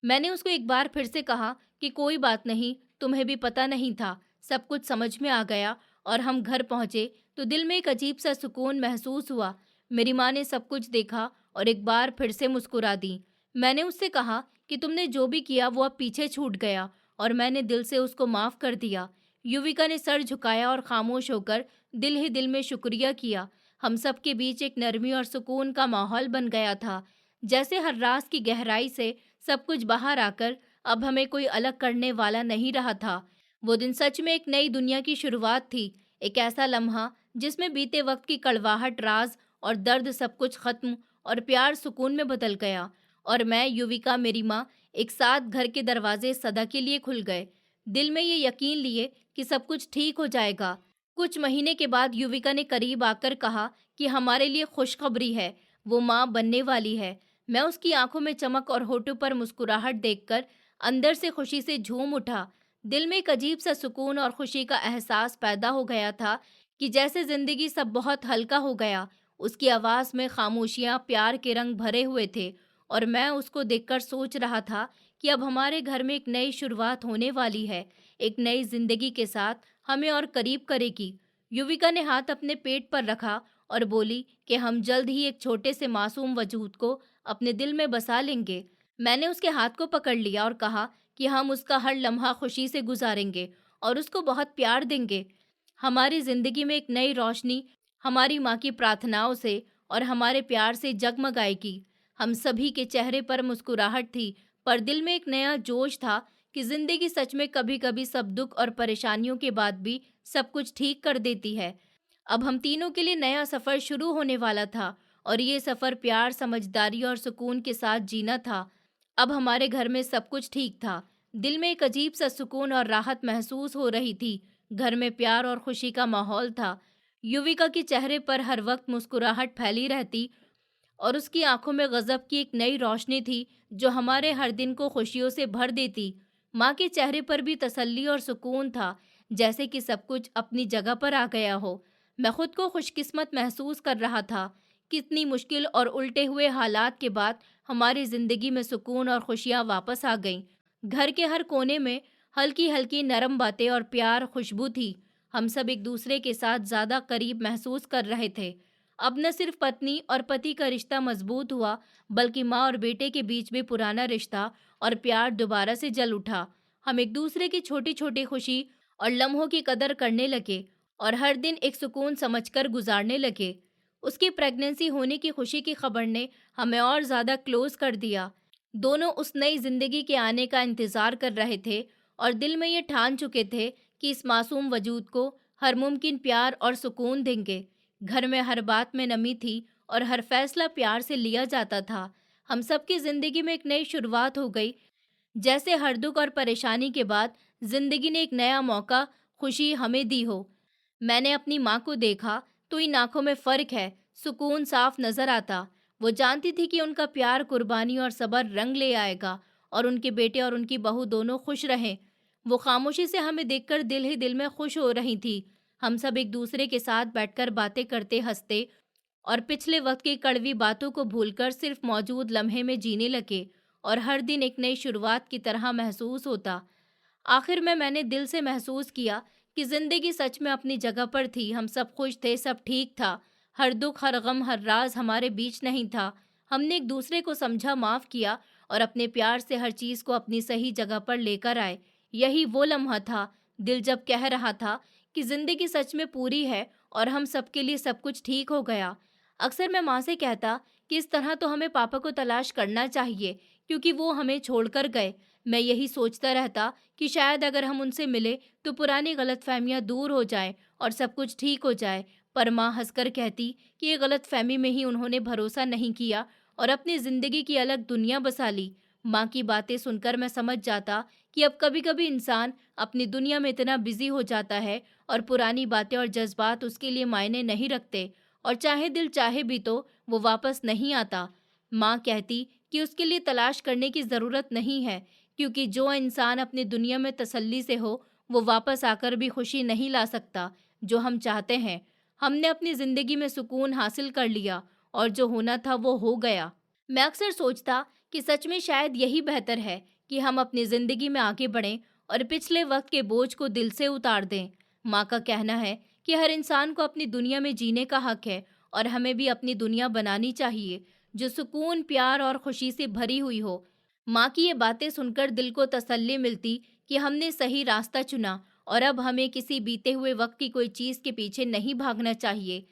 मैंने उसको एक बार फिर से कहा कि कोई बात नहीं, तुम्हें भी पता नहीं था। सब कुछ समझ में आ गया और हम घर पहुंचे तो दिल में एक अजीब सा सुकून महसूस हुआ। मेरी माँ ने सब कुछ देखा और एक बार फिर से मुस्कुरा दी। मैंने उससे कहा कि तुमने जो भी किया वो अब पीछे छूट गया और मैंने दिल से उसको माफ़ कर दिया। युविका ने सर झुकाया और खामोश होकर दिल ही दिल में शुक्रिया किया। हम सब के बीच एक नरमी और सुकून का माहौल बन गया था, जैसे हर रात की गहराई से सब कुछ बाहर आकर अब हमें कोई अलग करने वाला नहीं रहा था। वो दिन सच में एक नई दुनिया की शुरुआत थी, एक ऐसा लम्हा जिसमें बीते वक्त की कड़वाहट, राज और दर्द सब कुछ खत्म और प्यार सुकून में बदल गया। और मैं, युविका, मेरी माँ एक साथ घर के दरवाजे सदा के लिए खुल गए, दिल में ये यकीन लिए कि सब कुछ ठीक हो जाएगा। कुछ महीने के बाद युविका ने करीब आकर कहा कि हमारे लिए खुशखबरी है, वो माँ बनने वाली है। मैं उसकी आंखों में चमक और होठों पर मुस्कुराहट देखकर अंदर से खुशी से झूम उठा। दिल में एक अजीब सा सुकून और खुशी का एहसास पैदा हो गया था कि जैसे जिंदगी सब बहुत हल्का हो गया। उसकी आवाज़ में खामोशियाँ प्यार के रंग भरे हुए थे और मैं उसको देखकर सोच रहा था कि अब हमारे घर में एक नई शुरुआत होने वाली है, एक नई जिंदगी के साथ हमें और करीब करेगी। युविका ने हाथ अपने पेट पर रखा और बोली कि हम जल्द ही एक छोटे से मासूम वजूद को अपने दिल में बसा लेंगे। मैंने उसके हाथ को पकड़ लिया और कहा कि हम उसका हर लम्हा खुशी से गुजारेंगे और उसको बहुत प्यार देंगे। हमारी जिंदगी में एक नई रोशनी हमारी माँ की प्रार्थनाओं से और हमारे प्यार से जगमगाएगी। हम सभी के चेहरे पर मुस्कुराहट थी, पर दिल में एक नया जोश था कि जिंदगी सच में कभी-कभी सब दुख और परेशानियों के बाद भी सब कुछ ठीक कर देती है। अब हम तीनों के लिए नया सफर शुरू होने वाला था और ये सफर प्यार, समझदारी और सुकून के साथ जीना था। अब हमारे घर में सब कुछ ठीक था। दिल में एक अजीब सा सुकून और राहत महसूस हो रही थी। घर में प्यार और खुशी का माहौल था। युविका के चेहरे पर हर वक्त मुस्कुराहट फैली रहती और उसकी आंखों में गजब की एक नई रोशनी थी जो हमारे हर दिन को खुशियों से भर देती। माँ के चेहरे पर भी तसल्ली और सुकून था, जैसे कि सब कुछ अपनी जगह पर आ गया हो। मैं खुद को खुशकिस्मत महसूस कर रहा था। कितनी मुश्किल और उल्टे हुए हालात के बाद हमारी जिंदगी में सुकून और खुशियाँ वापस आ गईं। घर के हर कोने में हल्की हल्की नरम बातें और प्यार खुशबू थी। हम सब एक दूसरे के साथ ज़्यादा करीब महसूस कर रहे थे। अब न सिर्फ पत्नी और पति का रिश्ता मजबूत हुआ, बल्कि माँ और बेटे के बीच भी पुराना रिश्ता और प्यार दोबारा से जल उठा। हम एक दूसरे की छोटी छोटी खुशी और लम्हों की कदर करने लगे और हर दिन एक सुकून समझकर गुजारने लगे। उसकी प्रेगनेंसी होने की खुशी की खबर ने हमें और ज़्यादा क्लोज कर दिया। दोनों उस नई जिंदगी के आने का इंतज़ार कर रहे थे और दिल में ये ठान चुके थे कि इस मासूम वजूद को हर मुमकिन प्यार और सुकून देंगे। घर में हर बात में नमी थी और हर फैसला प्यार से लिया जाता था। हम सबकी ज़िंदगी में एक नई शुरुआत हो गई, जैसे हर दुख और परेशानी के बाद जिंदगी ने एक नया मौका, खुशी हमें दी हो। मैंने अपनी माँ को देखा तो इन आंखों में फर्क है, सुकून साफ नजर आता। वो जानती थी कि उनका प्यार, कुर्बानी और सब्र रंग ले आएगा और उनके बेटे और उनकी बहू दोनों खुश रहें। वो खामोशी से हमें देखकर दिल ही दिल में खुश हो रही थी। हम सब एक दूसरे के साथ बैठकर बातें करते, हंसते और पिछले वक्त की कड़वी बातों को भूलकर सिर्फ मौजूद लम्हे में जीने लगे। और हर दिन एक नई शुरुआत की तरह महसूस होता। आखिर में मैंने दिल से महसूस किया कि जिंदगी सच में अपनी जगह पर थी। हम सब खुश थे, सब ठीक था। हर दुख, हर गम, हर राज हमारे बीच नहीं था। हमने एक दूसरे को समझा, माफ किया और अपने प्यार से हर चीज को अपनी सही जगह पर लेकर आए। यही वो लम्हा था, दिल जब कह रहा था कि जिंदगी सच में पूरी है और हम सबके लिए सब कुछ ठीक हो गया। अक्सर मैं माँ से कहता कि इस तरह तो हमें पापा को तलाश करना चाहिए, क्योंकि वो हमें छोड़कर गए। मैं यही सोचता रहता कि शायद अगर हम उनसे मिले तो पुरानी गलतफहमियां दूर हो जाएं और सब कुछ ठीक हो जाए। पर माँ हंसकर कहती कि ये गलतफहमी में ही उन्होंने भरोसा नहीं किया और अपनी जिंदगी की अलग दुनिया बसा ली। माँ की बातें सुनकर मैं समझ जाता कि अब कभी कभी इंसान अपनी दुनिया में इतना बिजी हो जाता है और पुरानी बातें और जज्बात उसके लिए मायने नहीं रखते, और चाहे दिल चाहे भी तो वो वापस नहीं आता। माँ कहती कि उसके लिए तलाश करने की ज़रूरत नहीं है, क्योंकि जो इंसान अपनी दुनिया में तसल्ली से हो वो वापस आकर भी खुशी नहीं ला सकता जो हम चाहते हैं। हमने अपनी ज़िंदगी में सुकून हासिल कर लिया और जो होना था वो हो गया। मैं अक्सर सोचता कि सच में शायद यही बेहतर है कि हम अपनी ज़िंदगी में आगे बढ़ें और पिछले वक्त के बोझ को दिल से उतार दें। माँ का कहना है कि हर इंसान को अपनी दुनिया में जीने का हक है और हमें भी अपनी दुनिया बनानी चाहिए जो सुकून, प्यार और खुशी से भरी हुई हो। माँ की ये बातें सुनकर दिल को तसल्ली मिलती कि हमने सही रास्ता चुना और अब हमें किसी बीते हुए वक्त की कोई चीज़ के पीछे नहीं भागना चाहिए।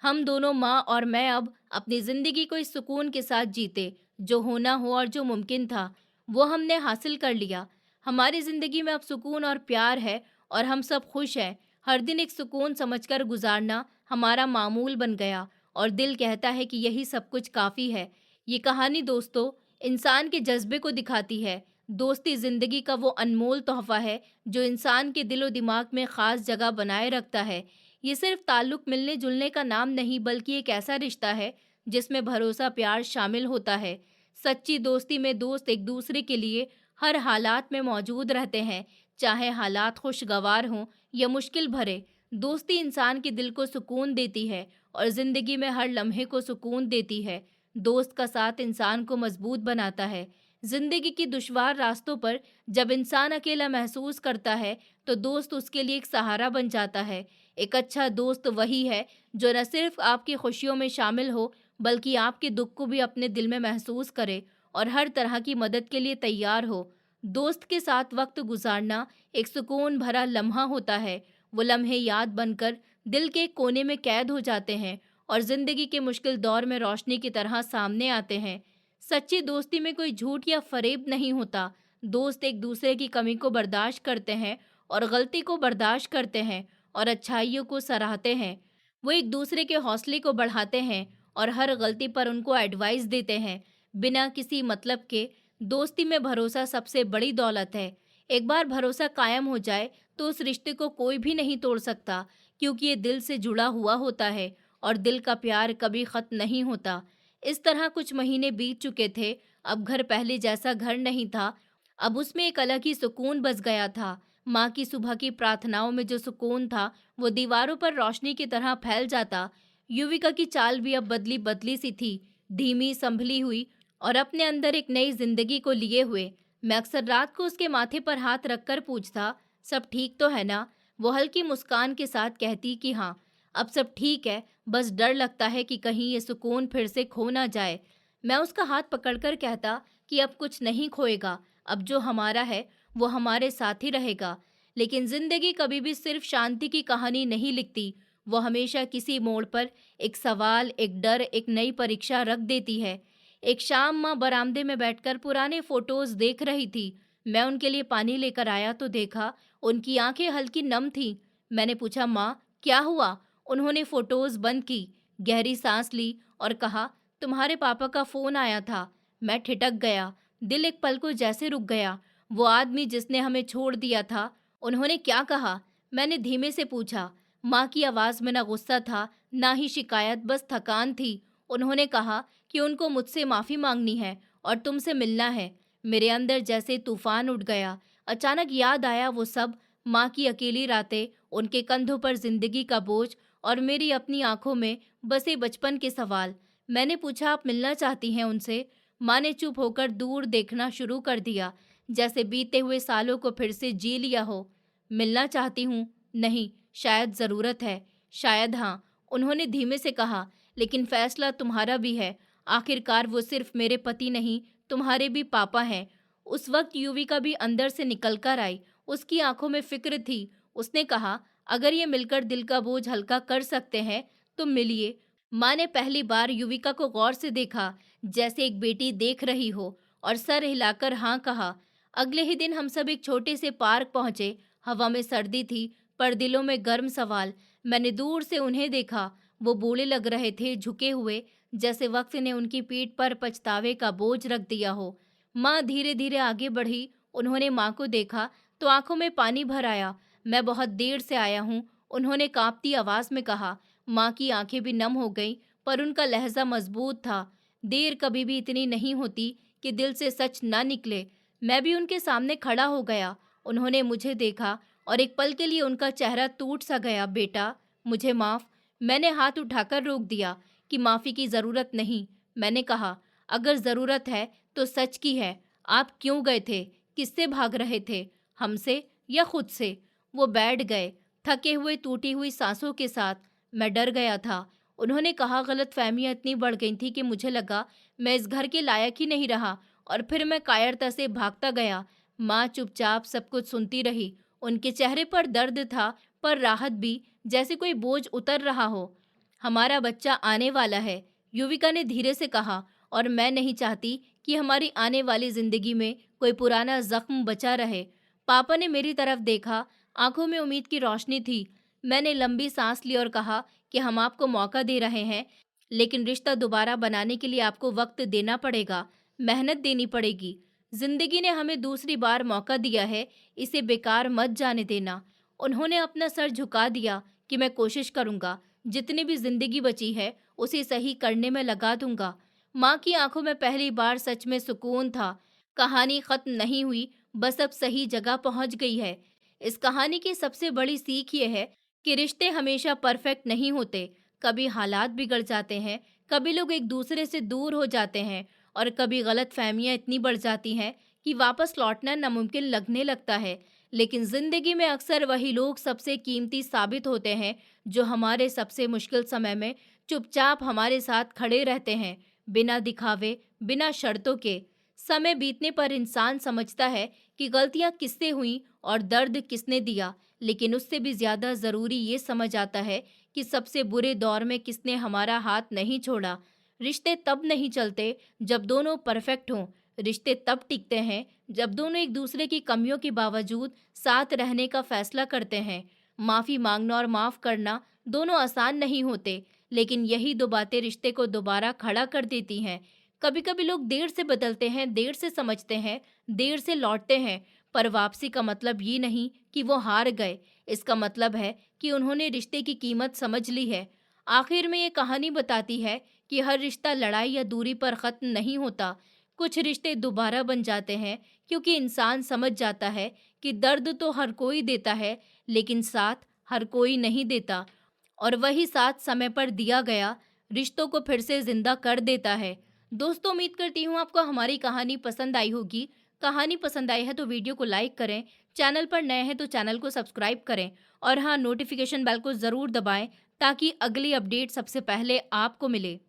हम दोनों, माँ और मैं, अब अपनी ज़िंदगी को इस सुकून के साथ जीते। जो होना हो और जो मुमकिन था वो हमने हासिल कर लिया। हमारी ज़िंदगी में अब सुकून और प्यार है और हम सब खुश हैं। हर दिन एक सुकून समझकर गुजारना हमारा मामूल बन गया और दिल कहता है कि यही सब कुछ काफ़ी है। ये कहानी दोस्तों इंसान के जज्बे को दिखाती है। दोस्ती ज़िंदगी का वो अनमोल तोहफ़ा है जो इंसान के दिलो दिमाग में ख़ास जगह बनाए रखता है। ये सिर्फ ताल्लुक मिलने जुलने का नाम नहीं, बल्कि एक ऐसा रिश्ता है जिसमें भरोसा, प्यार शामिल होता है। सच्ची दोस्ती में दोस्त एक दूसरे के लिए हर हालात में मौजूद रहते हैं, चाहे हालात खुशगवार हों या मुश्किल भरे। दोस्ती इंसान के दिल को सुकून देती है और ज़िंदगी में हर लम्हे को सुकून देती है। दोस्त का साथ इंसान को मजबूत बनाता है। ज़िंदगी की दुश्वार रास्तों पर जब इंसान अकेला महसूस करता है तो दोस्त उसके लिए एक सहारा बन जाता है। एक अच्छा दोस्त वही है जो न सिर्फ आपकी खुशियों में शामिल हो, बल्कि आपके दुख को भी अपने दिल में महसूस करे और हर तरह की मदद के लिए तैयार हो। दोस्त के साथ वक्त गुजारना एक सुकून भरा लम्हा होता है। वो लम्हे याद बनकर दिल के एक कोने में कैद हो जाते हैं और जिंदगी के मुश्किल दौर में रोशनी की तरह सामने आते हैं। सच्ची दोस्ती में कोई झूठ या फरेब नहीं होता। दोस्त एक दूसरे की कमी को बर्दाश्त करते हैं और गलती को बर्दाश्त करते हैं और अच्छाइयों को सराहते हैं। वो एक दूसरे के हौसले को बढ़ाते हैं और हर गलती पर उनको एडवाइस देते हैं, बिना किसी मतलब के। दोस्ती में भरोसा सबसे बड़ी दौलत है। एक बार भरोसा कायम हो जाए तो उस रिश्ते को कोई भी नहीं तोड़ सकता, क्योंकि ये दिल से जुड़ा हुआ होता है और दिल का प्यार कभी खत्म नहीं होता। इस तरह कुछ महीने बीत चुके थे। अब घर पहले जैसा घर नहीं था, अब उसमें एक अलग ही सुकून बस गया था। माँ की सुबह की प्रार्थनाओं में जो सुकून था वो दीवारों पर रोशनी की तरह फैल जाता। युविका की चाल भी अब बदली बदली सी थी, धीमी, संभली हुई और अपने अंदर एक नई जिंदगी को लिए हुए। मैं अक्सर रात को उसके माथे पर हाथ रखकर पूछता, सब ठीक तो है ना? वो हल्की मुस्कान के साथ कहती कि हाँ, अब सब ठीक है, बस डर लगता है कि कहीं ये सुकून फिर से खो ना जाए। मैं उसका हाथ पकड़कर कहता कि अब कुछ नहीं खोएगा, अब जो हमारा है वो हमारे साथ ही रहेगा। लेकिन जिंदगी कभी भी सिर्फ शांति की कहानी नहीं लिखती। वो हमेशा किसी मोड़ पर एक सवाल, एक डर, एक नई परीक्षा रख देती है। एक शाम माँ बरामदे में बैठकर पुराने फोटोज देख रही थी। मैं उनके लिए पानी लेकर आया तो देखा उनकी आंखें हल्की नम थीं। मैंने पूछा, माँ क्या हुआ? उन्होंने फोटोज बंद की, गहरी सांस ली और कहा, तुम्हारे पापा का फोन आया था। मैं ठिठक गया। दिल एक पल को जैसे रुक गया। वो आदमी जिसने हमें छोड़ दिया था, उन्होंने क्या कहा? मैंने धीमे से पूछा। माँ की आवाज़ में ना गुस्सा था, ना ही शिकायत, बस थकान थी। उन्होंने कहा कि उनको मुझसे माफ़ी मांगनी है और तुमसे मिलना है। मेरे अंदर जैसे तूफान उठ गया। अचानक याद आया वो सब, माँ की अकेली रातें, उनके कंधों पर जिंदगी का बोझ और मेरी अपनी आंखों में बसे बचपन के सवाल। मैंने पूछा, आप मिलना चाहती हैं उनसे? माँ ने चुप होकर दूर देखना शुरू कर दिया, जैसे बीते हुए सालों को फिर से जी लिया हो। मिलना चाहती हूँ? नहीं, शायद ज़रूरत है। शायद हाँ, उन्होंने धीमे से कहा, लेकिन फैसला तुम्हारा भी है। आखिरकार वो सिर्फ मेरे पति नहीं, तुम्हारे भी पापा हैं। उस वक्त युविका भी अंदर से निकल कर आई। उसकी आंखों में फिक्र थी। उसने कहा, अगर ये मिलकर दिल का बोझ हल्का कर सकते हैं तो मिलिए। माँ ने पहली बार युविका को गौर से देखा, जैसे एक बेटी देख रही हो, और सर हिलाकर हाँ कहा। अगले ही दिन हम सब एक छोटे से पार्क पहुंचे। हवा में सर्दी थी, पर दिलों में गर्म सवाल। मैंने दूर से उन्हें देखा। वो बूढ़े लग रहे थे, झुके हुए, जैसे वक्त ने उनकी पीठ पर पछतावे का बोझ रख दिया हो। माँ धीरे धीरे आगे बढ़ी। उन्होंने माँ को देखा तो आंखों में पानी भर आया। मैं बहुत देर से आया हूँ, उन्होंने कांपती आवाज में कहा। माँ की आंखें भी नम हो गईं, पर उनका लहजा मजबूत था। देर कभी भी इतनी नहीं होती कि दिल से सच ना निकले। मैं भी उनके सामने खड़ा हो गया। उन्होंने मुझे देखा और एक पल के लिए उनका चेहरा टूट सा गया। बेटा, मुझे माफ। मैंने हाथ उठाकर रोक दिया कि माफी की जरूरत नहीं। मैंने कहा, अगर जरूरत है तो सच की है। आप क्यों गए थे? किससे भाग रहे थे? हमसे या खुद से? वो बैठ गए, थके हुए, टूटी हुई सांसों के साथ। मैं डर गया था। उन्होंने कहा, गलतफहमियां इतनी बढ़ गई थी कि मुझे लगा मैं इस घर के लायक ही नहीं रहा, और फिर मैं कायरता से भागता गया। माँ चुपचाप सब कुछ सुनती रही। उनके चेहरे पर दर्द था, पर राहत भी, जैसे कोई बोझ उतर रहा हो। हमारा बच्चा आने वाला है, युविका ने धीरे से कहा, और मैं नहीं चाहती कि हमारी आने वाली जिंदगी में कोई पुराना जख्म बचा रहे। पापा ने मेरी तरफ देखा, आंखों में उम्मीद की रोशनी थी। मैंने लंबी सांस ली और कहा कि हम आपको मौका दे रहे हैं, लेकिन रिश्ता दोबारा बनाने के लिए आपको वक्त देना पड़ेगा, मेहनत देनी पड़ेगी। जिंदगी ने हमें दूसरी बार मौका दिया है, इसे बेकार मत जाने देना। उन्होंने अपना सर झुका दिया कि मैं कोशिश करूंगा, जितनी भी जिंदगी बची है उसे सही करने में लगा दूंगा। माँ की आंखों में पहली बार सच में सुकून था। कहानी खत्म नहीं हुई, बस अब सही जगह पहुंच गई है। इस कहानी की सबसे बड़ी सीख ये है कि रिश्ते हमेशा परफेक्ट नहीं होते। कभी हालात बिगड़ जाते हैं, कभी लोग एक दूसरे से दूर हो जाते हैं, और कभी गलत फहमियाँ इतनी बढ़ जाती हैं कि वापस लौटना नामुमकिन लगने लगता है। लेकिन जिंदगी में अक्सर वही लोग सबसे कीमती साबित होते हैं, जो हमारे सबसे मुश्किल समय में चुपचाप हमारे साथ खड़े रहते हैं, बिना दिखावे, बिना शर्तों के। समय बीतने पर इंसान समझता है कि गलतियां किससे हुई और दर्द किसने दिया, लेकिन उससे भी ज्यादा जरूरी ये समझ आता है कि सबसे बुरे दौर में किसने हमारा हाथ नहीं छोड़ा। रिश्ते तब नहीं चलते जब दोनों परफेक्ट हों। रिश्ते तब टिकते हैं जब दोनों एक दूसरे की कमियों के बावजूद साथ रहने का फैसला करते हैं। माफी मांगना और माफ करना दोनों आसान नहीं होते, लेकिन यही दो बातें रिश्ते को दोबारा खड़ा कर देती हैं। कभी कभी लोग देर से बदलते हैं, देर से समझते हैं, देर से लौटते हैं, पर वापसी का मतलब ये नहीं कि वो हार गए। इसका मतलब है कि उन्होंने रिश्ते की कीमत समझ ली है। आखिर में ये कहानी बताती है कि हर रिश्ता लड़ाई या दूरी पर खत्म नहीं होता। कुछ रिश्ते दोबारा बन जाते हैं क्योंकि इंसान समझ जाता है कि दर्द तो हर कोई देता है, लेकिन साथ हर कोई नहीं देता। और वही साथ समय पर दिया गया रिश्तों को फिर से जिंदा कर देता है। दोस्तों, उम्मीद करती हूँ आपको हमारी कहानी पसंद आई होगी। कहानी पसंद आई है तो वीडियो को लाइक करें, चैनल पर नए हैं तो चैनल को सब्सक्राइब करें, और हाँ, नोटिफिकेशन बेल को ज़रूर दबाएं ताकि अगली अपडेट सबसे पहले आपको मिले।